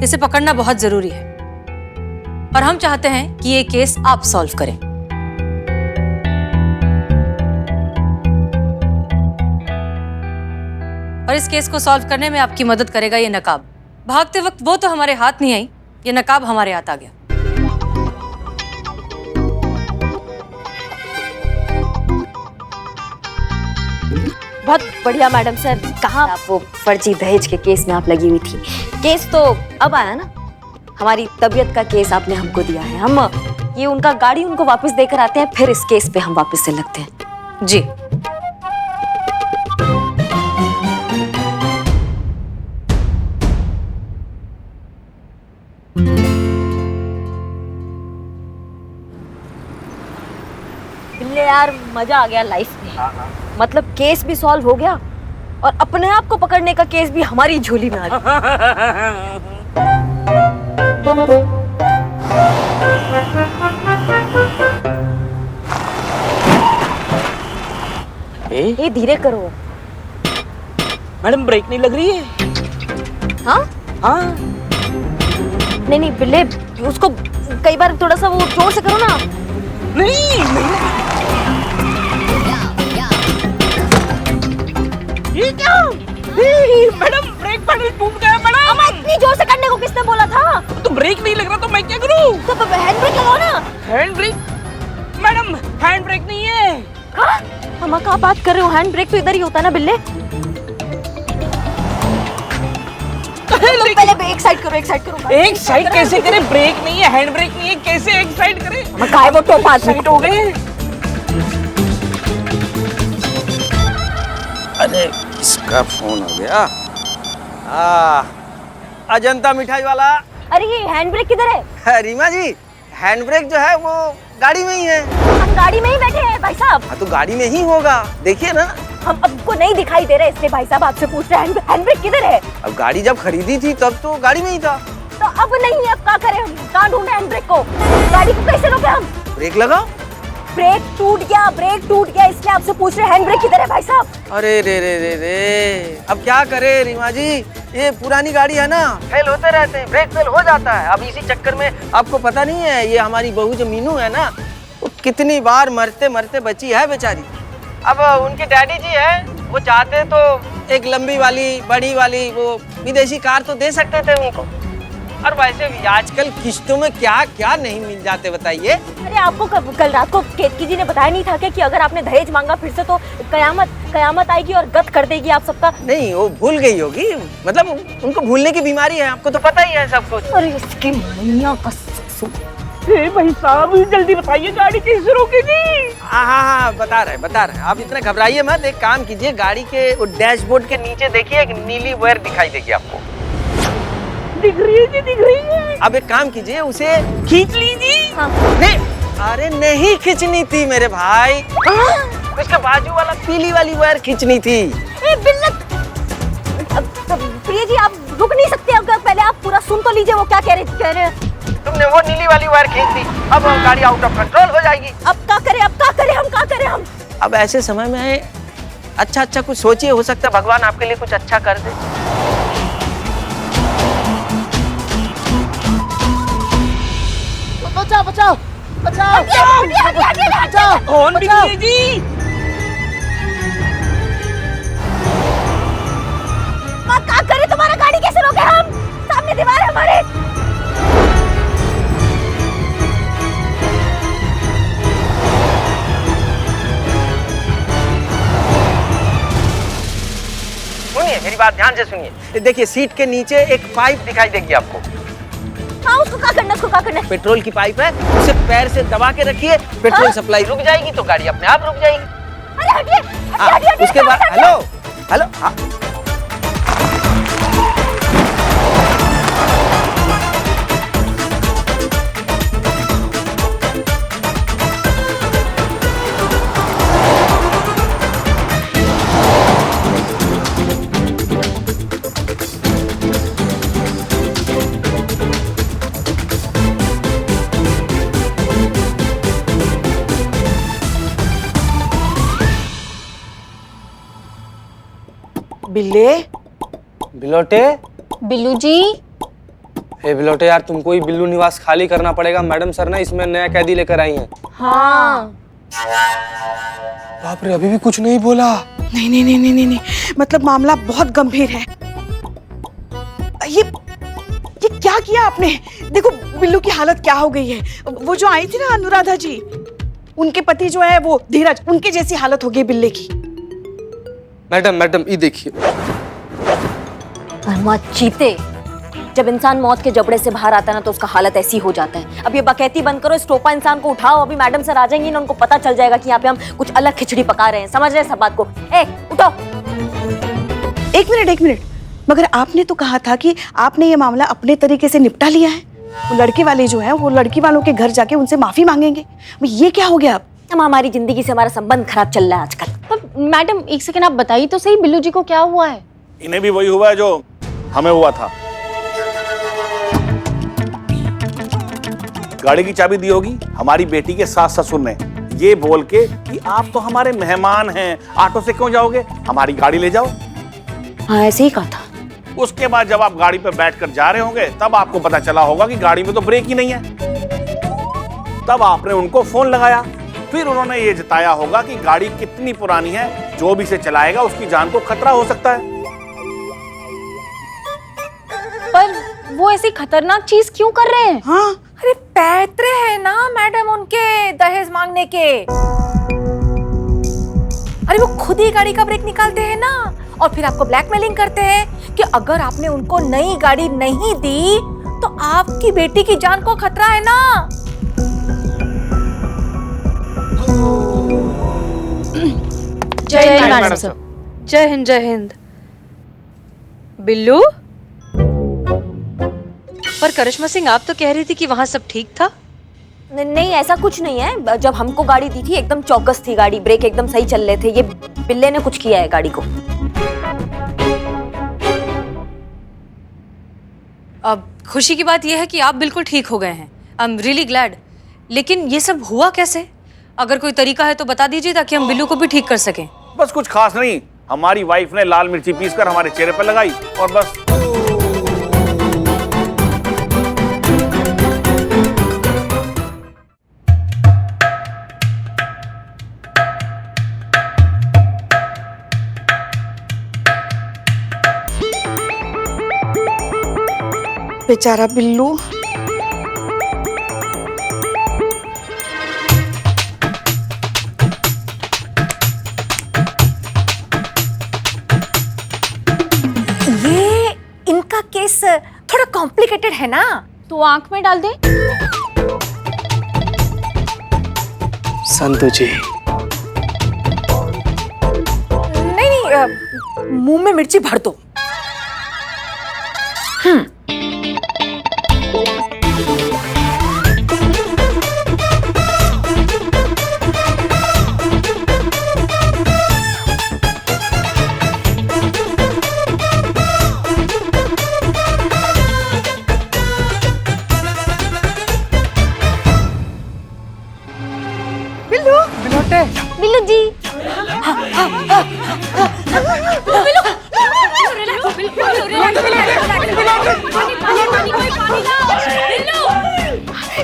इसे पकड़ना बहुत जरूरी है और हम चाहते हैं कि ये केस आप सॉल्व करें। और इस केस को सॉल्व करने में आपकी मदद करेगा ये नकाब। भागते वक्त वो तो हमारे हाथ नहीं आई, ये नकाब हमारे हाथ आ गया। बहुत बढ़िया मैडम सर। कहाँ आप वो फर्जी दहेज के केस में आप लगी हुई थी? केस तो अब आया ना, हमारी तबीयत का केस आपने हमको दिया है। हम ये उनका गाड़ी उनको वापस देकर आते हैं, फिर इस केस पे हम वापस से लगते हैं। जी यार मजा आ गया लाइफ में। मतलब केस भी सॉल्व हो गया और अपने आप को पकड़ने का केस भी हमारी झोली में आ गया। ये धीरे करो मैडम, ब्रेक नहीं लग रही है? हाँ हाँ नहीं बिल्ले, उसको कई बार थोड़ा सा वो जोर से करो ना। नहीं ये क्या? मैडम ब्रेक पैडल टूट गया मैडम। अम्मा इतनी जोर से करने को किसने बोला था? तो ब्रेक नहीं लग रहा तो मैं क्या करूं? तो हैंड ब्रेक लगाओ ना। Hand brake? Madam hand brake नहीं है। हाँ? अम्मा क्या बात कर रहे हो? हैंड ब्रेक तो इधर ही होता है ना बिल्ले। पहले एक साइड करो, एक साइड करो। एक साइड कैसे करे? ब्रेक नहीं है, हैंड ब्रेक नहीं है, कैसे एक साइड करे? काय वो तो 5 मिनट हो गए। अरे किसका फोन हो गया? अजंता मिठाई वाला। अरे ये हैंड ब्रेक किधर है? रीमा जी, हैंड ब्रेक जो है वो गाड़ी में ही है। हम गाड़ी में ही बैठे हैं भाई साहब। हाँ तो गाड़ी में ही होगा, देखिए ना। हम आपको नहीं दिखाई दे रहे इसलिए भाई साहब आपसे पूछ रहे हैं हैंड ब्रेक किधर है? अब गाड़ी जब खरीदी थी तब तो गाड़ी में ही था। तो अब नहीं, अब क्या करें हम? कहाँ ढूंढे हैंड ब्रेक को? गाड़ी को कैसे रोके हम? ब्रेक लगाओ। ब्रेक टूट गया इसलिए आपसे पूछ रहे हैंड ब्रेक किधर है भाई साहब? अरे रे अब क्या करे रीमा जी, ये पुरानी गाड़ी है ना, फेल होते रहते हैं, ब्रेक फेल हो जाता है। अब इसी चक्कर में आपको पता नहीं है, ये हमारी बहू जो मीनू है ना, वो कितनी बार मरते मरते बची है बेचारी। अब उनके डैडी जी है, वो चाहते तो एक लंबी वाली बड़ी वाली वो विदेशी कार तो दे सकते थे उनको। और वैसे भी आजकल किश्तों में क्या क्या नहीं मिल जाते बताइए। अरे आपको कल रात को केतकी जी ने बताया नहीं था कि अगर आपने दहेज मांगा फिर से तो कयामत आएगी और गत कर देगी आप सबका? नहीं, वो भूल गई होगी, मतलब उनको भूलने की बीमारी है, आपको तो पता ही है सब कुछ। अरे इसकी मैया का भाई साहब जल्दी बताइए, गाड़ी कैसे रोकेगी? हाँ बता रहे आप इतना घबराइए मत। एक काम कीजिए, गाड़ी के डैशबोर्ड के नीचे देखिए एक नीली वायर दिखाई देगी आपको। दिख रही है जी, दिख रही है। अब एक काम कीजिए, उसे खींच लीजिए। हाँ। नहीं, अरे नहीं खींचनी थी मेरे भाई, उसके बाजू वाला पीली वाली वायर खींचनी थी। ए बिल्लत, प्रिया जी आप रुक नहीं सकते? अगर पहले आप पूरा सुन तो लीजिए वो क्या कह रहे हैं। तुमने वो नीली वाली वायर खींच दी, अब गाड़ी आउट ऑफ कंट्रोल हो जाएगी। अब क्या करें, अब क्या करें, हम क्या करें हम? अब ऐसे समय में अच्छा कुछ सोचिए, हो सकता है भगवान आपके लिए कुछ अच्छा कर दे। बचाओ बचाओ बचाओ बचाओ। कौन बिल्ली जी? क्या करें, तुम्हारा गाड़ी कैसे रोके हम? सामने दीवार है हमारे। सुनिए मेरी बात ध्यान से सुनिए, देखिए सीट के नीचे एक पाइप दिखाई देगी आपको। हाँ उसको क्या करना, उसको क्या करना? पेट्रोल की पाइप है, उसे पैर से दबा के रखिए, पेट्रोल सप्लाई रुक जाएगी तो गाड़ी अपने आप रुक जाएगी। अरे हटिए, हाँ, हटिए, हटिए, उसके बाद हटिए। हेलो हेलो, हाँ। बिल्ले, बिलोटे, बिल्लू जी, हे बिलोटे यार, तुमको ही बिल्लू निवास खाली करना पड़ेगा। मैडम सर ना इसमें नया कैदी लेकर आई हैं। हाँ बाप रे, अभी भी कुछ नहीं बोला। नहीं नहीं नहीं नहीं नहीं, मतलब मामला बहुत गंभीर है। ये क्या किया आपने? देखो बिल्लू की हालत क्या हो गई है। वो जो आई थी ना अनुराधा जी, उनके पति जो है वो धीरज, उनके जैसी हालत हो गई बिल्ले की। मैडम ये देखिए। चीते, जब इंसान मौत के जबड़े से बाहर आता है ना तो उसका हालत ऐसी हो जाता है। अब ये बकैती बंद करो, इस टोपा इंसान को उठाओ। अभी मैडम सर आ जाएंगी ना, उनको पता चल जाएगा कि यहाँ पे हम कुछ अलग खिचड़ी पका रहे हैं। समझ रहे हैं सब बात को? ए उठो। एक मिनट, मगर आपने तो कहा था कि आपने ये मामला अपने तरीके से निपटा लिया है। वो लड़के वाले जो हैं वो लड़की वालों के घर जाके उनसे माफी मांगेंगे। ये क्या हो गया? अब हमारी जिंदगी से हमारा संबंध खराब चल रहा है आजकल। पर मैडम एक सेकंड आप बताइए तो सही, बिल्लू जी को क्या हुआ है? इन्हें भी वही हुआ है जो हमें हुआ था। गाड़ी की चाबी दी होगी हमारी बेटी के सास ससुर ने, ये बोल के कि आप तो हमारे मेहमान हैं, ऑटो से क्यों जाओगे, हमारी गाड़ी ले जाओ। हाँ ऐसे ही कहा था। उसके बाद जब आप गाड़ी पर बैठकर जा रहे होंगे तब आपको पता चला होगा कि गाड़ी में तो ब्रेक ही नहीं है। तब आपने उनको फोन लगाया, फिर उन्होंने ये जताया होगा कि गाड़ी कितनी पुरानी है, जो भी इसे चलाएगा उसकी जान को खतरा हो सकता है। पर वो ऐसी खतरनाक चीज क्यों कर रहे हैं? हाँ अरे पैतरे हैं ना मैडम उनके दहेज मांगने के। अरे वो खुद ही गाड़ी का ब्रेक निकालते हैं ना, और फिर आपको ब्लैकमेलिंग करते हैं कि अगर आपने उनको नई गाड़ी नहीं दी तो आपकी बेटी की जान को खतरा है ना। जय हिंद मैडम सर। जय हिंद जय हिंद। बिल्लू, पर करिश्मा सिंह आप तो कह रही थी कि वहाँ सब ठीक था। नहीं ऐसा कुछ नहीं है। जब हमको गाड़ी दी थी एकदम चौकस थी गाड़ी, ब्रेक एकदम सही चल रहे थे। ये बिल्ले ने कुछ किया है गाड़ी को। अब खुशी की बात यह है कि आप बिल्कुल ठीक हो गए हैं। I am really glad. लेकिन ये सब हुआ कैसे? अगर कोई तरीका है तो बता दीजिए ताकि हम बिल्लू को भी ठीक कर सकें। बस कुछ खास नहीं, हमारी वाइफ ने लाल मिर्ची पीसकर हमारे चेहरे पर लगाई और बस। बेचारा बिल्लू। ये इनका केस थोड़ा कॉम्प्लिकेटेड है ना। तो आंख में डाल दे। संतु जी, नहीं, मुंह में मिर्ची भर दो।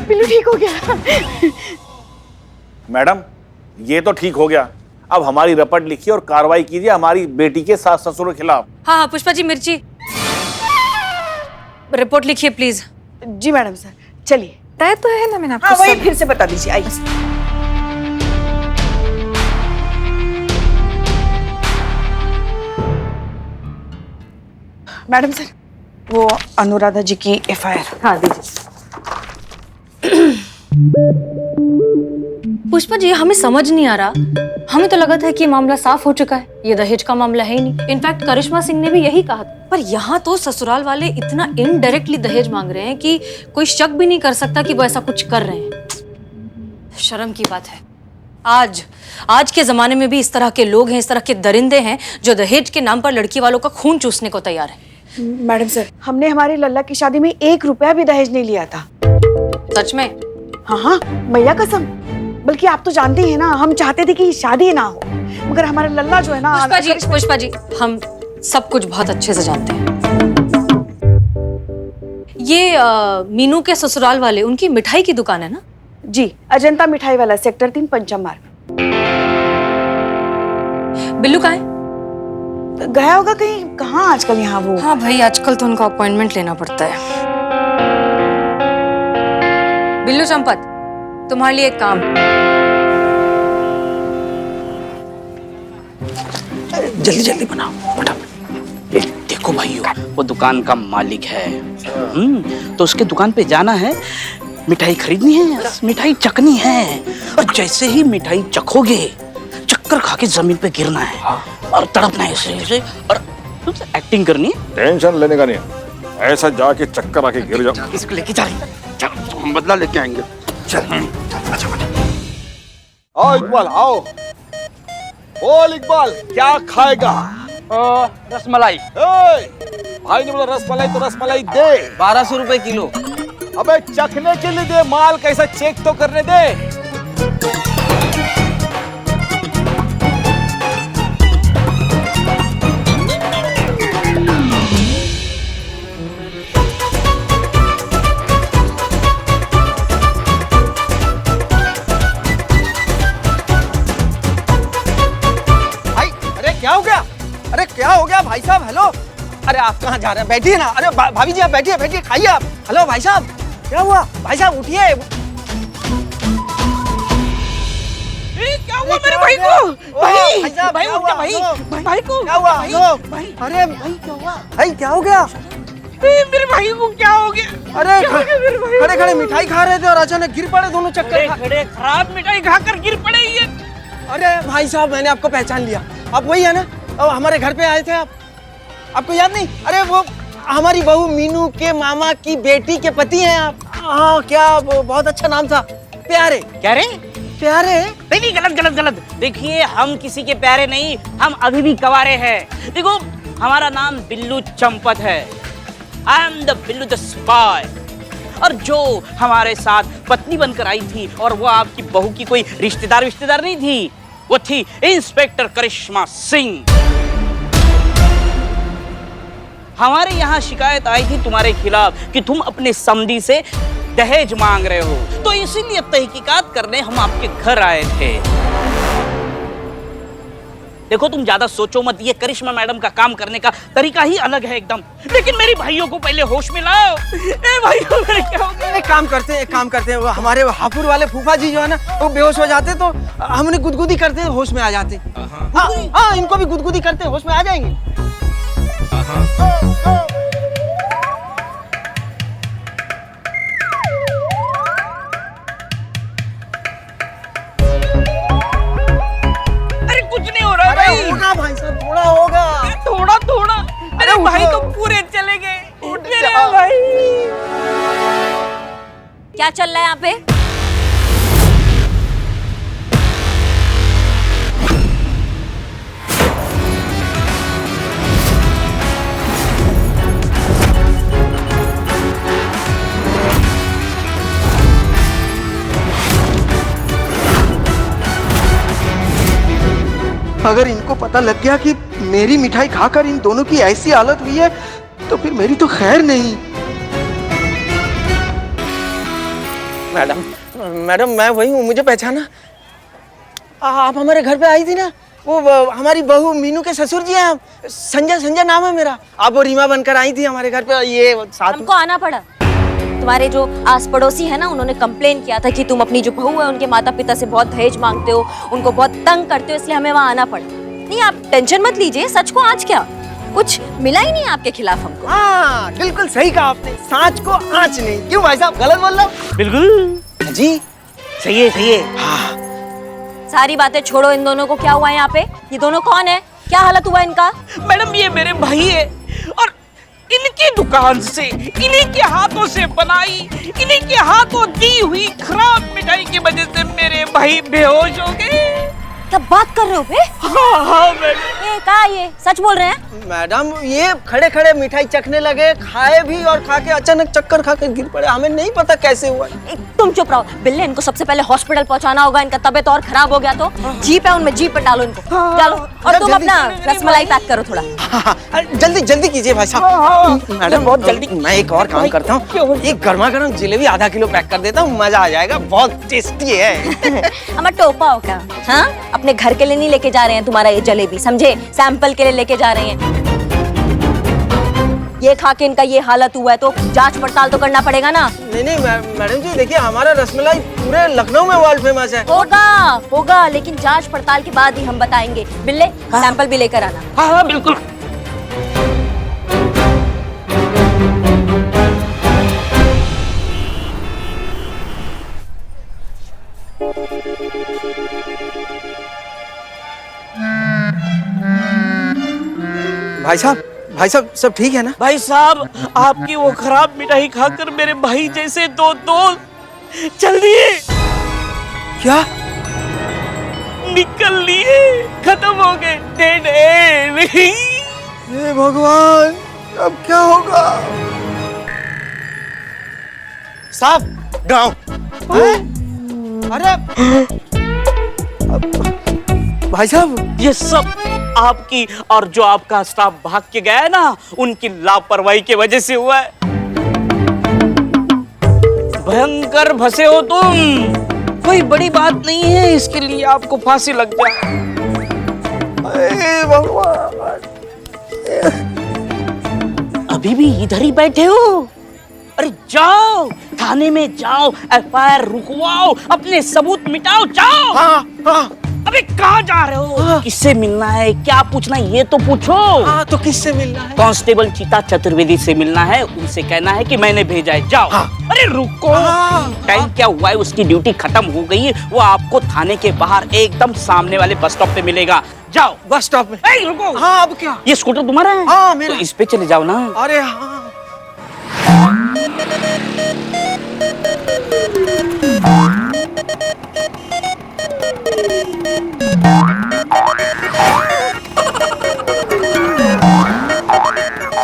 बिल्लू ठीक हो गया। मैडम ये तो ठीक हो गया, अब हमारी रपट लिखिए और कार्रवाई कीजिए हमारी बेटी के सास ससुर के खिलाफ। हाँ हाँ पुष्पा जी, मिर्ची रिपोर्ट लिखिए प्लीज। जी मैडम सर, चलिए। तय तो है ना, मैंने हाँ आपको वही सब- फिर से बता दीजिए, आइए। मैडम सर, वो अनुराधा जी की एफआईआर। हाँ दीजिए। पुष्पा जी हमें समझ नहीं आ रहा, हमें तो लगा था कि ये मामला साफ हो चुका है, ये दहेज का मामला है ही नहीं। इनफैक्ट करिश्मा सिंह ने भी यही कहा था, पर यहाँ तो ससुराल वाले इतना इनडायरेक्टली दहेज मांग रहे हैं कि कोई शक भी नहीं कर सकता कि वो ऐसा कुछ कर रहे हैं। शर्म की बात है, आज के जमाने में भी इस तरह के लोग हैं, इस तरह के दरिंदे हैं जो दहेज के नाम पर लड़की वालों का खून चूसने को तैयार है। मैडम सर, हमने हमारी लल्ला की शादी में 1 रुपया भी दहेज नहीं लिया था। सच में? हाँ हाँ, मैया कसम। बल्कि आप तो जानती हैं ना, हम चाहते थे कि शादी ना हो, मगर हमारे लल्ला जो है ना। पुष्पा जी हम सब कुछ बहुत अच्छे से जानते हैं। ये मीनू के ससुराल वाले, उनकी मिठाई की दुकान है ना? जी, अजंता मिठाई वाला, सेक्टर 3 पंचम मार्ग। बिल्लू कहाँ है? गया होगा कहीं, कहाँ आजकल यहाँ वो। हाँ भाई, आजकल तो उनका अपॉइंटमेंट लेना पड़ता है। बिल्लू चंपत, तुम्हारे लिए एक काम। जल्दी जल्दी बनाओ फटाफट। देखो भाइयों, वो दुकान का मालिक है, तो उसके दुकान पे जाना है, मिठाई खरीदनी है, मिठाई चखनी है, और जैसे ही मिठाई चखोगे चक्कर खा के जमीन पे गिरना है और तड़पना है ऐसे और एक्टिंग करनी है। टेंशन लेने का नहीं, ऐसा जाके चक्कर आके गिर जाओ। इसको लेके जा रही है, चलो हम बदला लेके आएंगे। चल आओ इकबाल, आओ। बोल इकबाल, क्या खाएगा? रसमलाई। भाई ने बोला रसमलाई तो रसमलाई दे। 1200 रुपए किलो। अबे चखने के लिए दे, माल कैसा चेक तो करने दे। क्या हो गया? अरे क्या हो गया भाई साहब? हेलो, अरे आप कहाँ जा रहे हैं? बैठिए ना। अरे भाभी जी आप बैठिए, बैठिए, खाइए आप। हेलो भाई साहब, क्या हुआ? भाई साहब उठिए। क्या हुआ मेरे भाई को? भाई साहब, भाई उठ जा, भाई को क्या हुआ? अरे भाई क्या हुआ? भाई क्या हो गया? मेरे भाई को क्या हो गया? अरे खड़े खड़े मिठाई खा रहे थे और अचानक गिर पड़े दोनों चक्कर खड़े खराब मिठाई खाकर गिर पड़े ये। अरे भाई साहब, मैंने आपको पहचान लिया। आप वही है ना, और हमारे घर पे आए थे आप, आपको याद नहीं? अरे वो हमारी बहू मीनू के मामा की बेटी के पति हैं आप। हाँ, क्या बहुत अच्छा नाम था, प्यारे। क्या रे? प्यारे? नहीं, गलत। देखिए, हम किसी के प्यारे नहीं, हम अभी भी कवारे हैं। देखो, हमारा नाम बिल्लू चंपत है। I am the Billu the spy. और जो हमारे साथ पत्नी बनकर आई थी, और वो आपकी बहू की कोई रिश्तेदार नहीं थी, वो थी इंस्पेक्टर करिश्मा सिंह। हमारे यहाँ शिकायत आई थी तुम्हारे खिलाफ कि तुम अपने समधी से दहेज मांग रहे हो, तो इसीलिए तहकीकात करने हम आपके घर आए थे। देखो, तुम ज्यादा सोचो मत, ये करिश्मा मैडम का काम करने का तरीका ही अलग है एकदम। लेकिन मेरी भाइयों को पहले होश में लाओ। भाइयों, मेरे क्या हो गया? एक काम करते हैं, वो हमारे हापुड़ वाले फूफा जी जो है ना, वो बेहोश हो जाते तो हमने गुदगुदी करते होश में आ जाते। हाँ, इनको भी गुदगुदी करते होश में आ जाएंगे। अरे कुछ नहीं हो रहा भाई। होगा भाई साहब, थोड़ा होगा। थोड़ा मेरे भाई तो पूरे चले गए। मेरे भाई क्या चल रहा है यहाँ पे? अगर इनको पता लग गया कि मेरी मिठाई खाकर इन दोनों की ऐसी हालत हुई है तो फिर मेरी तो खैर नहीं। मैडम मैडम मैं वही हूँ, मुझे पहचाना? आप हमारे घर पे आई थी ना, वो हमारी बहू मीनू के ससुर जी हैं आप। संजय संजय नाम है मेरा। आप वो रीमा बनकर आई थी हमारे घर पे, ये साथ हमको आना पड़ा। तुम्हारे जो आस पड़ोसी है ना, उन्होंने कंप्लेन किया था कि तुम अपनी जो बहू है उनके माता पिता से बहुत दहेज मांगते हो, उनको बहुत तंग करते हो, इसलिए हमें वहाँ आना पड़ा। नहीं आप टेंशन मत लीजिए, सच को आज क्या कुछ मिला ही नहीं आपके खिलाफ हमको। हाँ बिल्कुल सही कहा आपने, सांच को आँच नहीं। क्यों भाई साहब, गलत बोल रहा हूँ? बिल्कुल जी सही है, सही है। हाँ सारी बातें छोड़ो, इन दोनों को क्या हुआ है यहाँ पे? ये दोनों कौन है, क्या हालत हुआ इनका? मैडम ये मेरे भाई है और इनकी दुकान से इन्हीं के हाथों से बनाई, इन्हीं के हाथों दी हुई खराब मिठाई की वजह से मेरे भाई बेहोश हो गए। क्या बात कर रहे हो बे? हाँ मैडम। ये क्या, ये सच बोल रहे हैं? मैडम ये खड़े खड़े मिठाई चखने लगे, खाए भी और खा के अचानक चक्कर खा के गिर पड़े। हमें नहीं पता कैसे हुआ। तुम चुप रहो बिल्ले, इनको सबसे पहले हॉस्पिटल पहुंचाना होगा, इनका तबीयत और खराब हो गया तो जीप है उनमें, जीप पे डालो इनको, डालो। और तुम अपना रसमलाई पैक करो थोड़ा। जल्दी जल्दी कीजिए भाई साहब। मैडम बहुत जल्दी। मैं एक और काम करता हूँ, एक गर्मा गर्म जलेबी आधा किलो पैक कर देता हूँ, मजा आ जाएगा, बहुत टेस्टी है। हमारा टोपा होगा। हाँ अपने घर के लिए नहीं लेके जा रहे हैं तुम्हारा ये जलेबी, समझे? सैंपल के लिए लेके जा रहे हैं। ये खा के इनका ये हालत हुआ है तो जांच पड़ताल तो करना पड़ेगा ना। नहीं नहीं मैडम जी देखिए, हमारा रसमलाई पूरे लखनऊ में वर्ल्ड फेमस है। होगा होगा, लेकिन जांच पड़ताल के बाद ही हम बताएंगे। बिल्ले सैंपल भी लेकर आना। हाँ हाँ बिल्कुल। भाई साहब सब ठीक है ना? भाई साहब आपकी वो खराब मिठाई खाकर मेरे भाई जैसे दो दोस्त चल दिए। क्या? निकल लिए, खत्म हो गए, डेड एंड। हे भगवान, अब क्या होगा? साहब गाँव। अरे भाई साहब ये सब आपकी और जो आपका स्टाफ भाग के गया है ना, उनकी लापरवाही की वजह से हुआ है। भयंकर फंसे हो तुम, कोई बड़ी बात नहीं है, इसके लिए आपको फांसी लग जाए। अभी भी इधर ही बैठे हो? अरे जाओ थाने में जाओ, एफआईआर रुकवाओ, अपने सबूत मिटाओ, जाओ। हाँ हाँ। अबे कहाँ जा रहे हो? किससे मिलना है, क्या पूछना है ये तो पूछो। हाँ तो किससे मिलना है? कांस्टेबल चीता चतुर्वेदी से मिलना है, उनसे कहना है कि मैंने भेजा है, जाओ। हाँ। अरे रुको, टाइम क्या हुआ है, उसकी ड्यूटी खत्म हो गई है, वो आपको थाने के बाहर एकदम सामने वाले बस स्टॉप पे मिलेगा, जाओ। बस स्टॉप में? रुको। हाँ अब क्या? ये स्कूटर तुम्हारा है? हाँ मेरा। तो इस पे चले जाओ ना। अरे हाँ।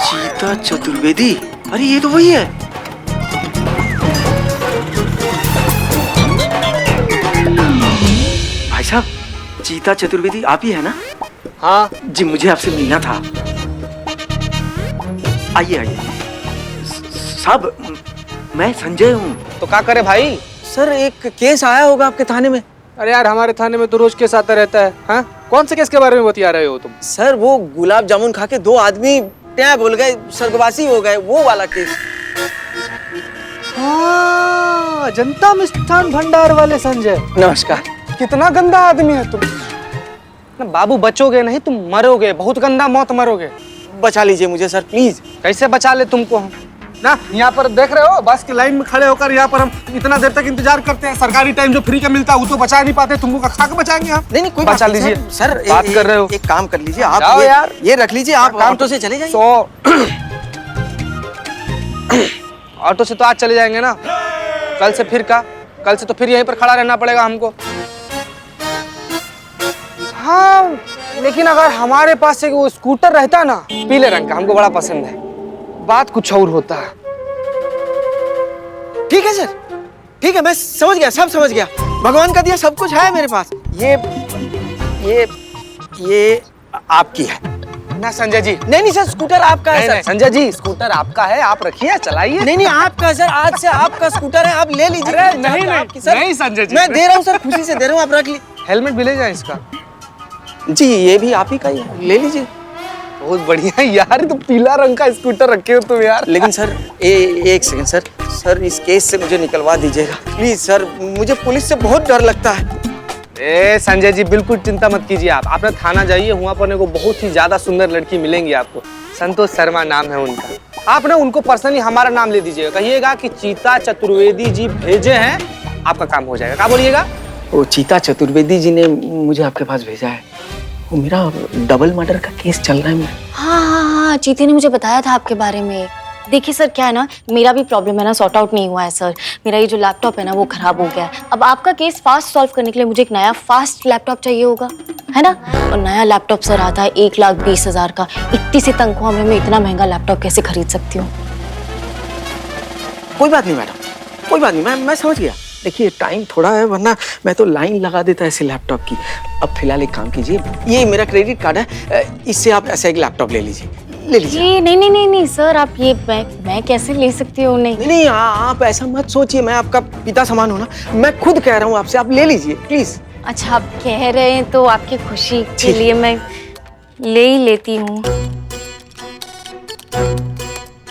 चीता चतुर्वेदी, अरे ये तो वही है। भाई साहब चीता चतुर्वेदी आप ही है ना? हाँ जी, मुझे आपसे मिलना था। आइए आइए। साहब मैं संजय हूँ। तो क्या करे भाई? सर एक केस आया होगा आपके थाने में। अरे यार हमारे थाने में तो रोज केस आता रहता है। हाँ कौन से केस के बारे में बतिया रहे हो तुम? सर वो गुलाब जामुन खा के दो आदमी क्या बोल गए, स्वर्गवासी हो गए, वो वाला केस। हाँ जनता मिष्ठान भंडार वाले संजय। नमस्कार। कितना गंदा आदमी है तुम। ना बाबू बचोगे नहीं, तुम मरोगे, बहुत गंदा मौत मरोगे। बचा लीजिए मुझे सर प्लीज। कैसे बचा ले तुमको हम? ना यहाँ पर देख रहे हो, बस की लाइन में खड़े होकर यहाँ पर हम इतना देर तक इंतजार करते हैं। सरकारी टाइम जो फ्री का मिलता है वो तो बचा नहीं पाते, तुमको खा के बचाएंगे हम। नहीं कोई बचा लीजिए सर। बात कर रहे हो। एक काम कर लीजिए आप, जाओ यार, ये रख लीजिए आप, ऑटो से चले जाइए। ऑटो से तो आज चले जाएंगे ना, कल से फिर का? कल से तो फिर यहीं पर खड़ा रहना पड़ेगा हमको। हाँ लेकिन अगर हमारे पास एक वो स्कूटर रहता ना पीले रंग का, हमको बड़ा पसंद है, बात कुछ और होता है। ठीक है सर, ठीक है, मैं समझ गया, सब समझ गया। भगवान का दिया सब कुछ है मेरे पास। ये ये आपकी है। ना संजय जी, नहीं सर, स्कूटर आपका है सर। संजय जी स्कूटर आपका है, आप रखिए चलाइए। नहीं आपका सर, आज से आपका स्कूटर है, आप ले लीजिए। अरे नहीं संजय जी, मैं दे रहा हूँ सर, खुशी से दे रहा हूँ, आप रख लीजिए। हेलमेट भी ले जाए इसका। जी ये भी आप ही का ही है, ले लीजिए। बहुत बढ़िया यार, तो पीला रंग का स्कूटर रखे हो तुम यार। लेकिन सर एक सेकंड सर, इस केस से मुझे निकलवा दीजिएगा प्लीज सर, मुझे पुलिस से बहुत डर लगता है। ए संजय जी बिल्कुल चिंता मत कीजिए, आप अपना थाना जाइए, वहाँ पर को बहुत ही ज्यादा सुंदर लड़की मिलेंगी आपको। संतोष शर्मा नाम है उनका। आप ना उनको पर्सनली हमारा नाम ले दीजिएगा, कहिएगा कि चीता चतुर्वेदी जी भेजे हैं, आपका काम हो जाएगा। क्या बोलिएगा? वो चीता चतुर्वेदी जी ने मुझे आपके पास भेजा है, वो मेरा डबल मर्डर का केस चल रहा है। हाँ, चीते ने मुझे बताया था आपके बारे में। देखिए सर, क्या है ना, मेरा भी प्रॉब्लम है ना, सॉर्ट आउट नहीं हुआ है सर। मेरा ये जो लैपटॉप है ना वो खराब हो गया है। अब आपका केस फास्ट सॉल्व करने के लिए मुझे एक नया फास्ट लैपटॉप चाहिए होगा, है ना? और नया लैपटॉप सर आता है 1,20,000 का। इतनी सी तनख्वाह में मैं इतना महंगा लैपटॉप कैसे खरीद सकती हूँ? कोई बात नहीं मैडम, कोई बात नहीं, मैं समझ गया। देखिए टाइम थोड़ा है, वरना मैं तो लाइन लगा देता ऐसे लैपटॉप की। अब फिलहाल एक काम कीजिए, ये मेरा क्रेडिट कार्ड है, इससे आप ऐसा एक लैपटॉप ले लीजिए। ये नहीं सर, आप ये मैं कैसे ले सकती हूँ? नहीं आप ऐसा मत सोचिए, मैं आपका पिता समान हूँ ना, मैं खुद कह रहा हूँ आपसे, आप ले लीजिए प्लीज। अच्छा आप कह रहे हैं तो आपकी खुशी के लिए मैं ले ही लेती हूँ।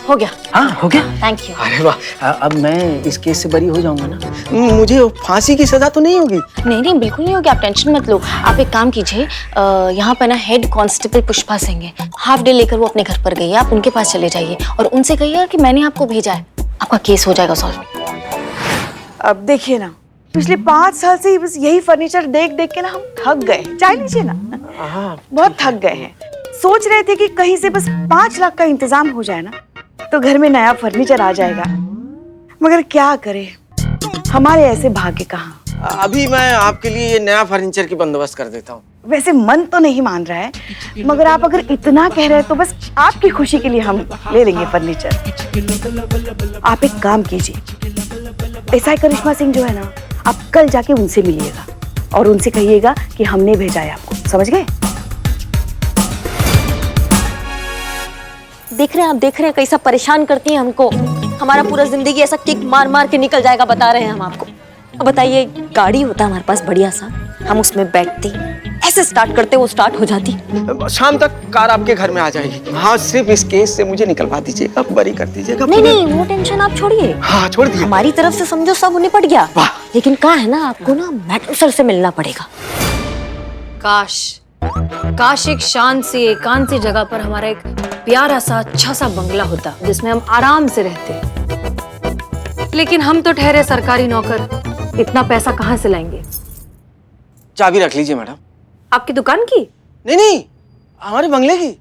हो गया? हाँ हो गया, थैंक यू। अरे वाह, अब मैं इस केस से बरी हो जाऊंगा ना, मुझे फांसी की सजा तो नहीं होगी? नहीं बिल्कुल नहीं होगी, आप टेंशन मत लो। आप एक काम कीजिए, यहाँ पर ना हेड कांस्टेबल पुष्पा सिंह है, हाफ डे लेकर वो अपने घर पर गई है, आप उनके पास चले जाइए और उनसे कहिएगा कि मैंने आपको भेजा है, आपका केस हो जाएगा सॉल्व। अब देखिए ना, पिछले 5 साल से बस यही फर्नीचर देख देख के ना हम थक गए। चाय लीजिए ना, बहुत थक गए हैं। सोच रहे थे कि कहीं से बस 5 लाख का इंतजाम हो जाए ना तो घर में नया फर्नीचर आ जाएगा, मगर क्या करें, हमारे ऐसे भाग्य कहाँ। अभी मैं आपके लिए ये नया फर्नीचर की बंदोबस्त कर देता हूँ। वैसे मन तो नहीं मान रहा है, मगर आप अगर इतना कह रहे हैं तो बस आपकी खुशी के लिए हम ले लेंगे फर्नीचर। आप एक काम कीजिए, एसआई करिश्मा सिंह जो है ना, आप कल जाके उनसे मिलिएगा और उनसे कहिएगा कि हमने भेजा है आपको, समझ गए? देख रहे हैं कैसा परेशान करती हैं हमको। हमारा पूरा जिंदगी ऐसा किक मार मार के निकल जाएगा, बता रहे हैं हम आपको। अब बताइए, गाड़ी होता हमारे पास बढ़िया सा, हम उसमें बैठते, ऐसे स्टार्ट करते वो स्टार्ट हो जाती। शाम तक कार आपके घर में आ जाएगी। हाँ, सिर्फ इस केस से मुझे निकलवा दीजिएगा, बरी कर दीजिएगा। नहीं वो टेंशन आप छोड़िए। हाँ छोड़ दिए, हमारी तरफ से समझो सब निपट गया। लेकिन कहाँ है ना, आपको ना मैडम सर से मिलना पड़ेगा। काश एक शांत सी एकांत सी जगह पर हमारा एक प्यारा सा अच्छा सा बंगला होता जिसमें हम आराम से रहते, लेकिन हम तो ठहरे सरकारी नौकर, इतना पैसा कहाँ से लाएंगे? चाबी रख लीजिए मैडम। आपकी दुकान की? नहीं हमारे बंगले की।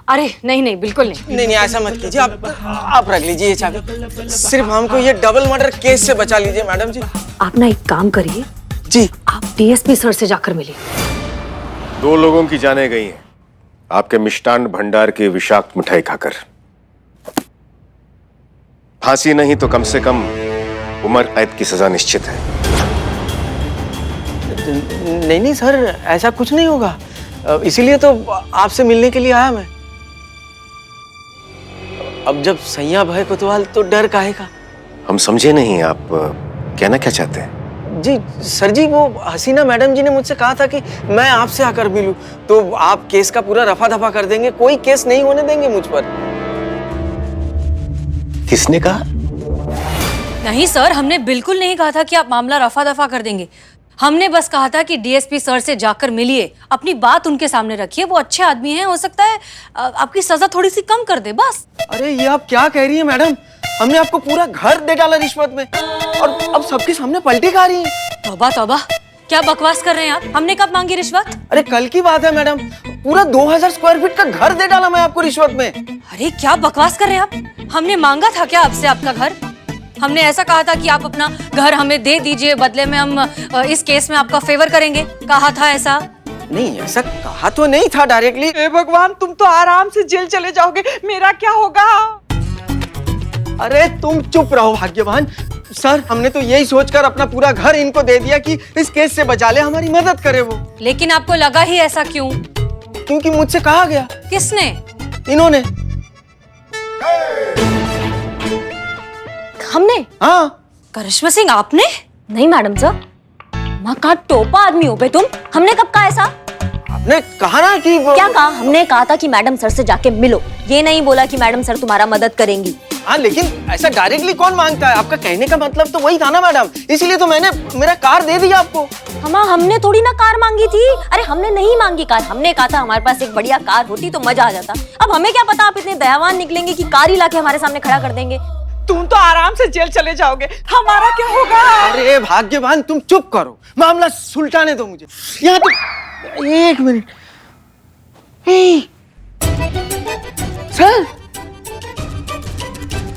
अरे नहीं बिल्कुल नहीं। नहीं ऐसा मत कीजिए, आप रख लीजिए ये चाबी, सिर्फ हमको ये डबल मर्डर केस से बचा लीजिए मैडम जी। आप ना एक काम करिए जी, आप डीएसपी सर से जाकर मिलिए। 2 लोगों की जानें गई हैं आपके मिष्टान भंडार की विषाक्त मिठाई खाकर। फांसी नहीं तो कम से कम उम्र कैद की सजा निश्चित है। नहीं सर, ऐसा कुछ नहीं होगा, इसीलिए तो आपसे मिलने के लिए आया मैं। अब जब सैया भाई कोतवाल तो डर काहे का? हम समझे नहीं, आप कहना क्या चाहते हैं? जी सर जी, वो हसीना मैडम जी ने मुझसे कहा था कि मैं आपसे आकर मिलूं, तो आप केस का पूरा रफा दफा कर देंगे, कोई केस नहीं होने देंगे मुझ पर। किसने कहा? नहीं सर, हमने बिल्कुल नहीं कहा था कि आप मामला रफा दफा कर देंगे। हमने बस कहा था कि डीएसपी सर से जाकर मिलिए, अपनी बात उनके सामने रखिए, वो अच्छे आदमी हैं, हो सकता है आपकी सजा थोड़ी सी कम कर दे बस। अरे ये आप क्या कह रही हैं मैडम, हमने आपको पूरा घर दे डाला रिश्वत में और अब सबके सामने पलटी खा रही हैं। तौबा, क्या बकवास कर रहे हैं आप? हमने कब मांगी रिश्वत? अरे कल की बात है मैडम, पूरा 2000 स्क्वायर फीट का घर दे डाला मैं आपको रिश्वत में। अरे क्या बकवास कर रहे हैं आप? हमने मांगा था क्या आपसे आपका घर? हमने ऐसा कहा था कि आप अपना घर हमें दे दीजिए, बदले में हम इस केस में आपका फेवर करेंगे, कहा था ऐसा? नहीं ऐसा कहा तो नहीं था डायरेक्टली। हे भगवान, तुम तो आराम से जेल चले जाओगे, मेरा क्या होगा? अरे तुम चुप रहो भाग्यवान। सर हमने तो यही सोचकर अपना पूरा घर इनको दे दिया कि इस केस से बचा ले, हमारी मदद करे वो। लेकिन आपको लगा ही ऐसा क्यों? क्योंकि मुझसे कहा गया। किसने? इन्होंने। हमने? हाँ। करिश्मा सिंह आपने? नहीं मैडम सर, माँ का टोपा आदमी हो बे तुम। हमने कब कहा ऐसा? आपने कहा ना कि क्या कहा? हमने कहा था कि मैडम सर से जाके मिलो, ये नहीं बोला कि मैडम सर तुम्हारा मदद करेंगी। हाँ, लेकिन ऐसा डायरेक्टली कौन मांगता है? आपका कहने का मतलब तो वही था ना मैडम, इसलिए तो मैंने मेरा कार दे दिया आपको। हमने थोड़ी ना कार मांगी थी। अरे हमने नहीं मांगी कार, हमने कहा था हमारे पास एक बढ़िया कार होती तो मजा आ जाता। अब हमें क्या पता आप इतने दयावान निकलेंगे कि कार ही लाके हमारे सामने खड़ा कर देंगे। तुम तो आराम से जेल चले जाओगे, हमारा क्या होगा? अरे भाग्यवान, तुम चुप करो, मामला सुलझाने दो मुझे। यहाँ तो एक मिनट। सर,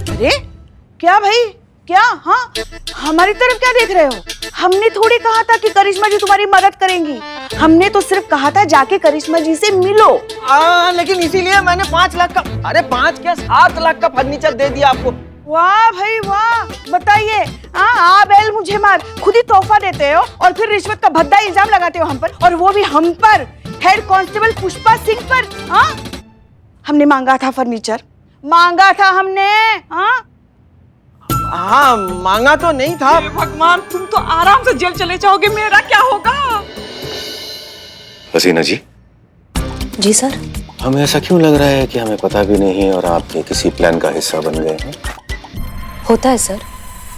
अरे क्या भाई, क्या? हाँ, हमारी तरफ क्या देख रहे हो? हमने थोड़ी कहा था कि करिश्मा जी तुम्हारी मदद करेंगी। हमने तो सिर्फ कहा था जाके करिश्मा जी से मिलो। लेकिन इसीलिए मैंने 5 लाख का, अरे 5 क्या 7 लाख का फर्नीचर दे दिया आपको। वाह भाई वाह, बताइए। हाँ, बैल मुझे मार, खुद ही तोहफा देते हो और फिर रिश्वत का भद्दा इल्जाम लगाते हो हम पर, और वो भी हम पर, हेड कांस्टेबल पुष्पा सिंह पर। हाँ, हमने मांगा था फर्नीचर, मांगा था हमने। हाँ, मांगा तो नहीं था। हे भगवान, तुम तो आराम से जेल चले जाओगे, मेरा क्या होगा? हसीना जी। जी सर। हमें ऐसा क्यों लग रहा है कि हमें पता भी नहीं और आपके किसी प्लान का हिस्सा बन गए हैं? होता है सर,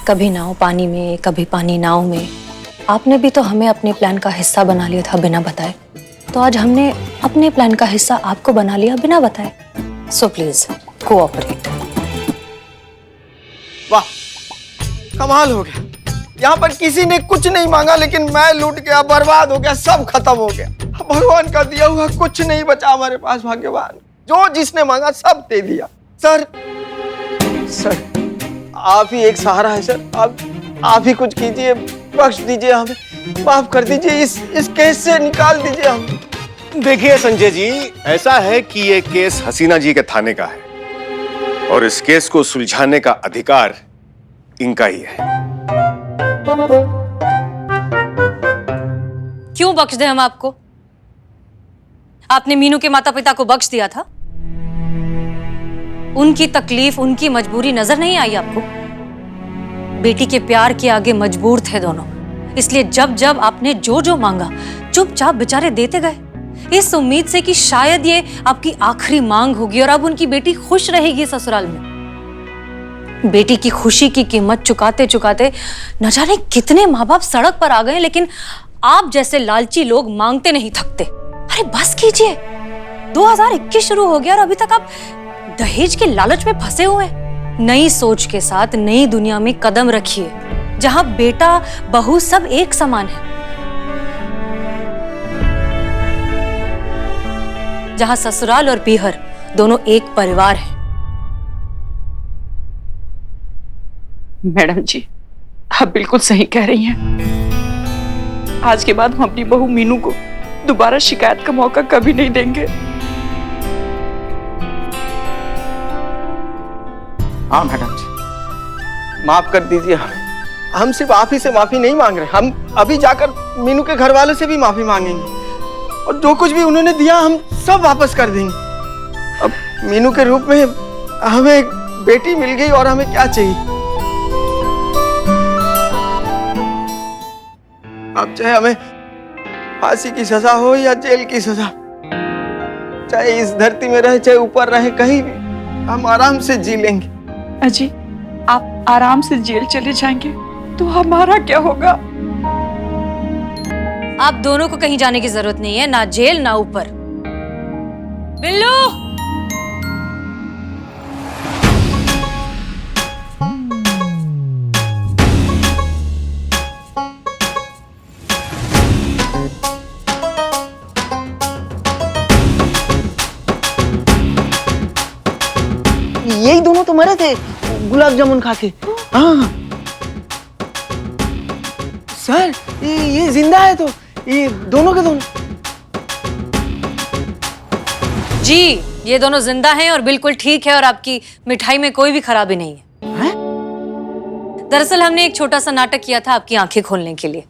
कभी नाव पानी में, कभी पानी नाव में। आपने भी तो हमें अपने प्लान का हिस्सा बना लिया था बिना बताए, तो आज हमने अपने प्लान का हिस्सा आपको बना लिया बिना बताए। So please cooperate. वाह, कमाल हो गया। यहाँ पर किसी ने कुछ नहीं मांगा, लेकिन मैं लूट गया, बर्बाद हो गया, सब खत्म हो गया। भगवान का दिया हुआ कुछ नहीं बचा हमारे पास। भाग्यवान, जो जिसने मांगा सब दे दिया। सर, आप ही एक सहारा है सर। आप ही कुछ कीजिए, बख्श दीजिए हमें, माफ कर दीजिए, इस केस से निकाल दीजिए हमें। देखिए संजय जी, ऐसा है कि ये केस हसीना जी के थाने का है और इस केस को सुलझाने का अधिकार इनका ही है। क्यों बख्श दे हम आपको? आपने मीनू के माता पिता को बख्श दिया था? उनकी तकलीफ, उनकी मजबूरी नजर नहीं आई आपको? बेटी के प्यार के आगे मजबूर थे दोनों, इसलिए जब जब आपने जो जो मांगा चुपचाप बेचारे देते गए, इस उम्मीद से कि शायद ये आपकी आखिरी मांग होगी और अब उनकी बेटी खुश रहेगी ससुराल में। बेटी की खुशी की कीमत चुकाते चुकाते न जाने कितने माँ बाप सड़क पर आ गए, लेकिन आप जैसे लालची लोग मांगते नहीं थकते। अरे बस कीजिए, 2021 शुरू हो गया और अभी तक आप दहेज के लालच में फंसे हुए हैं। नई सोच के साथ नई दुनिया में कदम रखिए, जहां बेटा बहू सब एक समान है, जहां ससुराल और पीहर दोनों एक परिवार हैं। मैडम जी, आप बिल्कुल सही कह रही हैं। आज के बाद हम अपनी बहू मीनू को दोबारा शिकायत का मौका कभी नहीं देंगे। हाँ मैडम जी, माफ कर दीजिए हमें। हम सिर्फ आप ही से माफी नहीं मांग रहे, हम अभी जाकर मीनू के घर वालों से भी माफी मांगेंगे और जो कुछ भी उन्होंने दिया हम सब वापस कर देंगे। अब मीनू के रूप में हमें एक बेटी मिल गई और हमें क्या चाहिए। अब चाहे हमें फांसी की सजा हो या जेल की सजा, चाहे इस धरती में रहे चाहे ऊपर रहे, कहीं भी हम आराम से जी लेंगे। अजी, आप आराम से जेल चले जाएंगे तो हमारा क्या होगा? आप दोनों को कहीं जाने की जरूरत नहीं है, ना जेल ना ऊपर। बिल्लू, यही दोनों तो मरे थे गुलाब जामुन खा के। हाँ सर, ये जिंदा है तो ये दोनों के दोनों। जी, ये दोनों जिंदा हैं और बिल्कुल ठीक है और आपकी मिठाई में कोई भी खराबी नहीं है। दरअसल हमने एक छोटा सा नाटक किया था आपकी आंखें खोलने के लिए।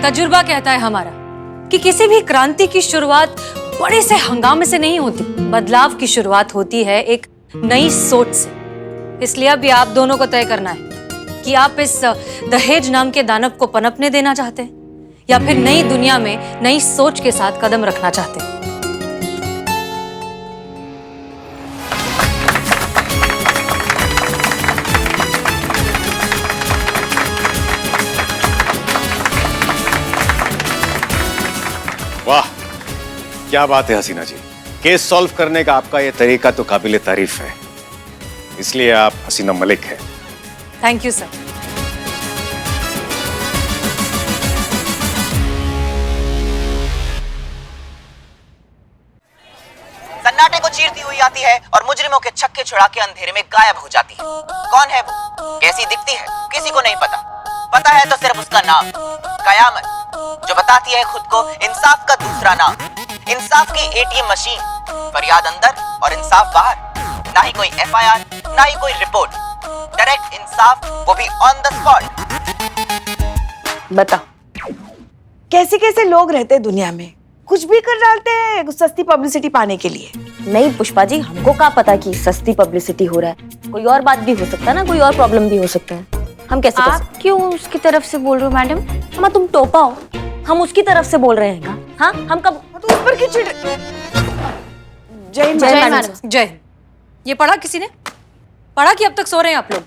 तजुर्बा कहता है हमारा कि किसी भी क्रांति की शुरुआत बड़े से हंगामे से नहीं होती। बदलाव की शुरुआत होती है एक नई सोच से। इसलिए अभी आप दोनों को तय करना है कि आप इस दहेज नाम के दानव को पनपने देना चाहते हैं या फिर नई दुनिया में नई सोच के साथ कदम रखना चाहते हैं। वाह, क्या बात है हसीना जी। केस सॉल्व करने का आपका ये तरीका तो काबिले तारीफ है, इसलिए आप हसीना मलिक हैं। Thank you sir. सन्नाटे को चीरती हुई आती है और मुजरिमों के छक्के छुड़ा के अंधेरे में गायब हो जाती है। कौन है वो, कैसी दिखती है, किसी को नहीं पता। पता है तो सिर्फ उसका नाम, कयामत, जो बताती है खुद को इंसाफ का दूसरा नाम। इंसाफ की एटीएम मशीन, फरियाद अंदर और इंसाफ बाहर। ना ही कोई एफआईआर, ना ही कोई रिपोर्ट, डायरेक्ट इंसाफ, वो भी ऑन द स्पॉट। बता, कैसे कैसे लोग रहते दुनिया में, कुछ भी कर डालते हैं सस्ती पब्लिसिटी पाने के लिए। नहीं पुष्पा जी, हमको क्या पता कि सस्ती पब्लिसिटी हो रहा है। कोई और बात भी हो सकता है ना, कोई और प्रॉब्लम भी हो सकता है। हम कैसे आप क्यों उसकी तरफ से बोल रहे हो मैडम? हम तुम टोपा हो, हम उसकी तरफ से बोल रहे हैं का? हाँ, हम कब तो उस पर क्यों चिढ़। जय हिंद जय मैडम। मैडम। जय हिंद। ये पढ़ा किसी ने? पढ़ा कि अब तक सो रहे हैं आप लोग?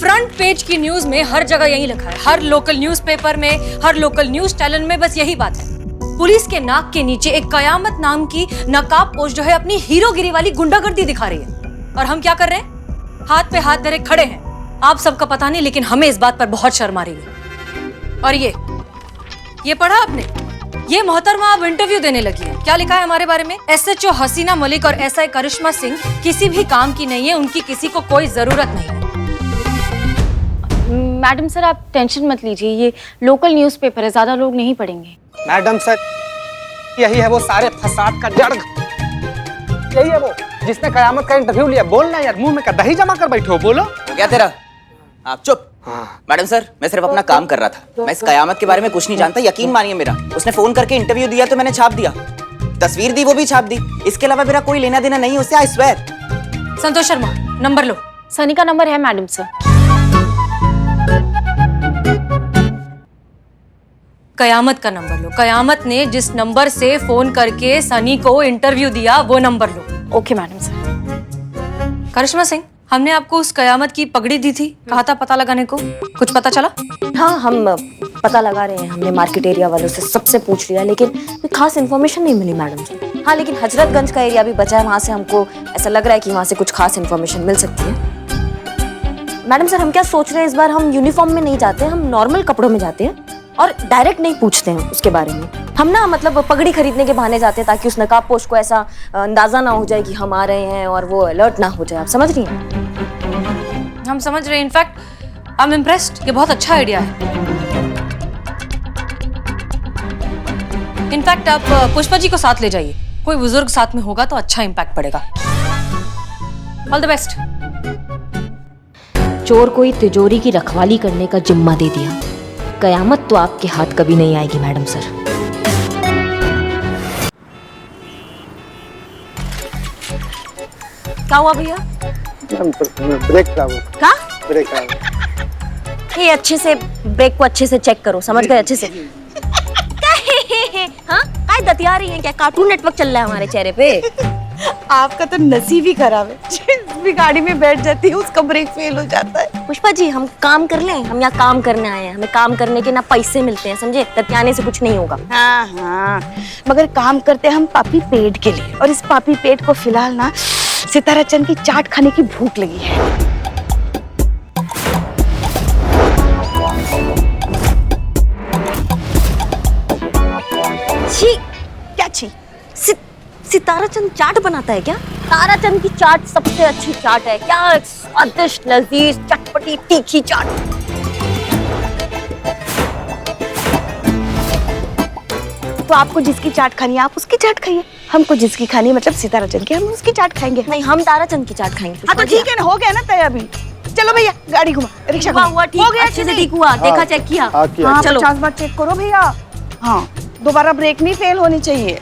फ्रंट पेज की न्यूज में हर जगह यही लिखा है, हर लोकल न्यूज़पेपर में, हर लोकल न्यूज चैनल में बस यही बात है। पुलिस के नाक के नीचे एक कयामत नाम की नकाब पोस्ट जो है अपनी हीरोगिरी वाली गुंडागर्दी दिखा रही है, और हम क्या कर रहे हैं? हाथ पे हाथ धरे खड़े हैं। आप सबका पता नहीं, लेकिन हमें इस बात पर बहुत शर्म आ रही है। और ये पढ़ा आपने? ये मोहतरमा अब इंटरव्यू देने लगी है। क्या लिखा है हमारे बारे में? एसएचओ हसीना मलिक और एसआई करिश्मा सिंह किसी भी काम की नहीं है, उनकी किसी को कोई जरूरत नहीं है। मैडम सर, आप टेंशन मत लीजिए, ये लोकल न्यूज़पेपर है, ज्यादा लोग नहीं पढ़ेंगे। मैडम सर, यही है वो सारे फसाद का जड़। यही है वो जिसने कयामत का इंटरव्यू लिया। बोलना यार, मुंह में का दही जमा कर बैठे हो, बोलो। तो क्या तेरा? आप चुप। मैडम सर, मैं सिर्फ अपना काम कर रहा था। मैं इस कयामत के बारे में कुछ नहीं जानता, यकीन मानिए मेरा। उसने फोन करके इंटरव्यू दिया तो मैंने छाप दिया, तस्वीर दी वो भी छाप दी। इसके अलावा मेरा कोई लेना देना नहीं उससे, I swear. Santosh Sharma, number लो। सनी का नंबर है मैडम सर। कयामत का नंबर लो। कयामत ने जिस नंबर से फोन करके सनी को इंटरव्यू दिया वो नंबर लो। Okay madam sir. Karishma Singh, हमने आपको उस कयामत की पगड़ी दी थी, कहा था पता लगाने को, कुछ पता चला? हाँ, हम पता लगा रहे हैं। हमने मार्केट एरिया वालों से सबसे पूछ लिया, लेकिन कोई खास इन्फॉर्मेशन नहीं मिली मैडम जी। हाँ, लेकिन हजरतगंज का एरिया भी बचा है, वहाँ से हमको ऐसा लग रहा है कि वहाँ से कुछ खास इन्फॉर्मेशन मिल सकती है। मैडम सर, हम क्या सोच रहे हैं, इस बार हम यूनिफॉर्म में नहीं जाते, हम नॉर्मल कपड़ों में जाते हैं और डायरेक्ट नहीं पूछते हैं उसके बारे में। हम ना मतलब पगड़ी खरीदने के बहाने जाते हैं, ताकि उस नकाब पोस्ट को ऐसा अंदाजा ना हो जाए कि हम आ रहे हैं और वो अलर्ट ना हो जाए। आप समझ रही हैं? हम समझ रहे हैं। इनफैक्ट आई एम इम्प्रेस्ड, ये बहुत अच्छा आइडिया है। इनफैक्ट आप पुष्पा जी को साथ ले जाइए, कोई बुजुर्ग साथ में होगा तो अच्छा इम्पैक्ट पड़ेगा। All the best. चोर कोई तिजोरी की रखवाली करने का जिम्मा दे दिया, कयामत तो आपके हाथ कभी नहीं आएगी मैडम सर। क्या हुआ भैया? ब्रेक का क्या? ब्रेक का। ये अच्छे से ब्रेक को अच्छे से चेक करो, समझ गए? अच्छे से। हाँ, काय दतिया रही हैं क्या? कार्टून नेटवर्क चल रहा है हमारे चेहरे पे। आपका तो नसीब ही खराब है, जिस भी गाड़ी में बैठ जाती है उसका ब्रेक फेल हो जाता है। पुष्पा जी, हम काम कर लें, हम यहाँ काम करने आए हैं, हमें काम करने के ना पैसे मिलते हैं, समझे? ततियाने से कुछ नहीं होगा। हाँ हाँ, मगर काम करते हैं हम पापी पेट के लिए, और इस पापी पेट को फिलहाल ना सितारा चंद की चाट खाने की भूख लगी है। छी, क्या छी? सितारा चंद चाट बनाता है क्या? तारा चंद की चाट सबसे अच्छी चाट है। क्या स्वादिष्ट, लजीज, चटपटी, तीखी चाट। तो आपको जिसकी चाट खानी है आप उसकी चाट खाइए, हमको जिसकी खानी है मतलब सितारा चंद की, हम उसकी चाट खाएंगे। नहीं, हम तारा चंद की चाट खाएंगे। हाँ तो ठीक है ना, हो गया ना तय अभी। चलो भैया, गाड़ी घुमा, रिक्शा घुमा। हुआ ठीक, हो गया अच्छे से ठीक हुआ, देखा, चेक किया। हाँ, चलो 50 बार चेक करो भैया। हाँ, दोबारा ब्रेक नहीं फेल होनी चाहिए।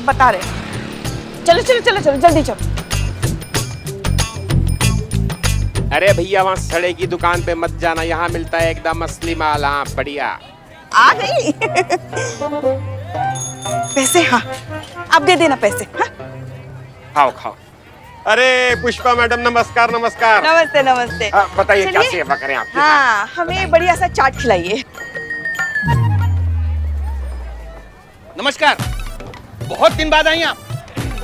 बता रहे। चलो चलो चलो चलो जल्दी चलो। अरे भैया वहाँ सड़े की दुकान पे मत जाना, यहाँ मिलता है एकदम असली माल। हाँ बढ़िया। आ गई। पैसे? हाँ आप दे देना पैसे। हाँ? खाओ खाओ। अरे पुष्पा मैडम नमस्कार नमस्कार। नमस्ते नमस्ते। बताइए क्या चलिए। सेवा करें आपकी? हाँ हमें बढ़िया सा चाट खिलाइए। नमस्कार, बहुत दिन बाद आई आप।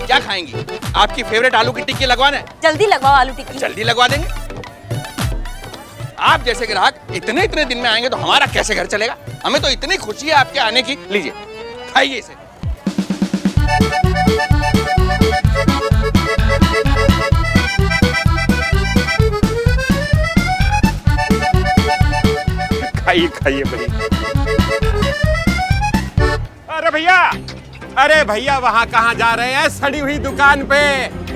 क्या खाएंगी? आपकी फेवरेट आलू की टिक्की लगवाना है? जल्दी लगवाओ आलू टिक्की। जल्दी लगवा देंगे। आप जैसे ग्राहक इतने इतने दिन में आएंगे तो हमारा कैसे घर चलेगा? हमें तो इतनी खुशी है आपके आने की। लीजिए खाइए इसे। खाइए खाइए बड़ी। अरे भैया वहाँ कहाँ जा रहे हैं? सड़ी हुई दुकान पे।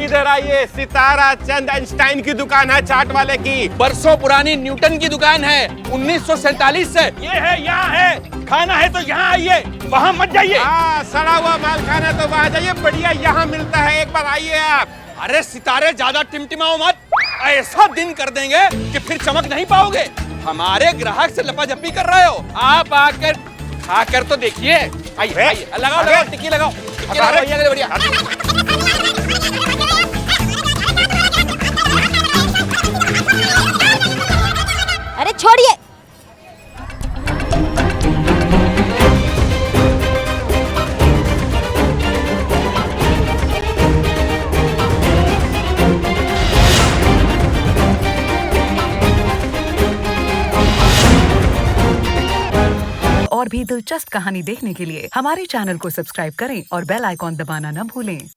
इधर आइए, सितारा चंद आइंस्टाइन की दुकान है चाट वाले की। बरसों पुरानी न्यूटन की दुकान है, 1947 से। ये है, यहाँ है। खाना है तो यहाँ आइए, वहाँ मत जाइए। हाँ सड़ा हुआ माल खाना है तो वहाँ जाइए, बढ़िया यहाँ मिलता है, एक बार आइए आप। अरे सितारे ज्यादा टिमटिमाओ मत, ऐसा दिन कर देंगे कि फिर चमक नहीं पाओगे। हमारे ग्राहक से लपाझपी कर रहे हो। आप आकर खाकर तो देखिए। आइए आइए, लगाओ लगाओ टिक्की लगाओ, टिक्की लगाओ भैया के लिए बढ़िया। अरे छोड़िए। और भी दिलचस्प कहानी देखने के लिए हमारे चैनल को सब्सक्राइब करें और बेल आइकॉन दबाना न भूलें।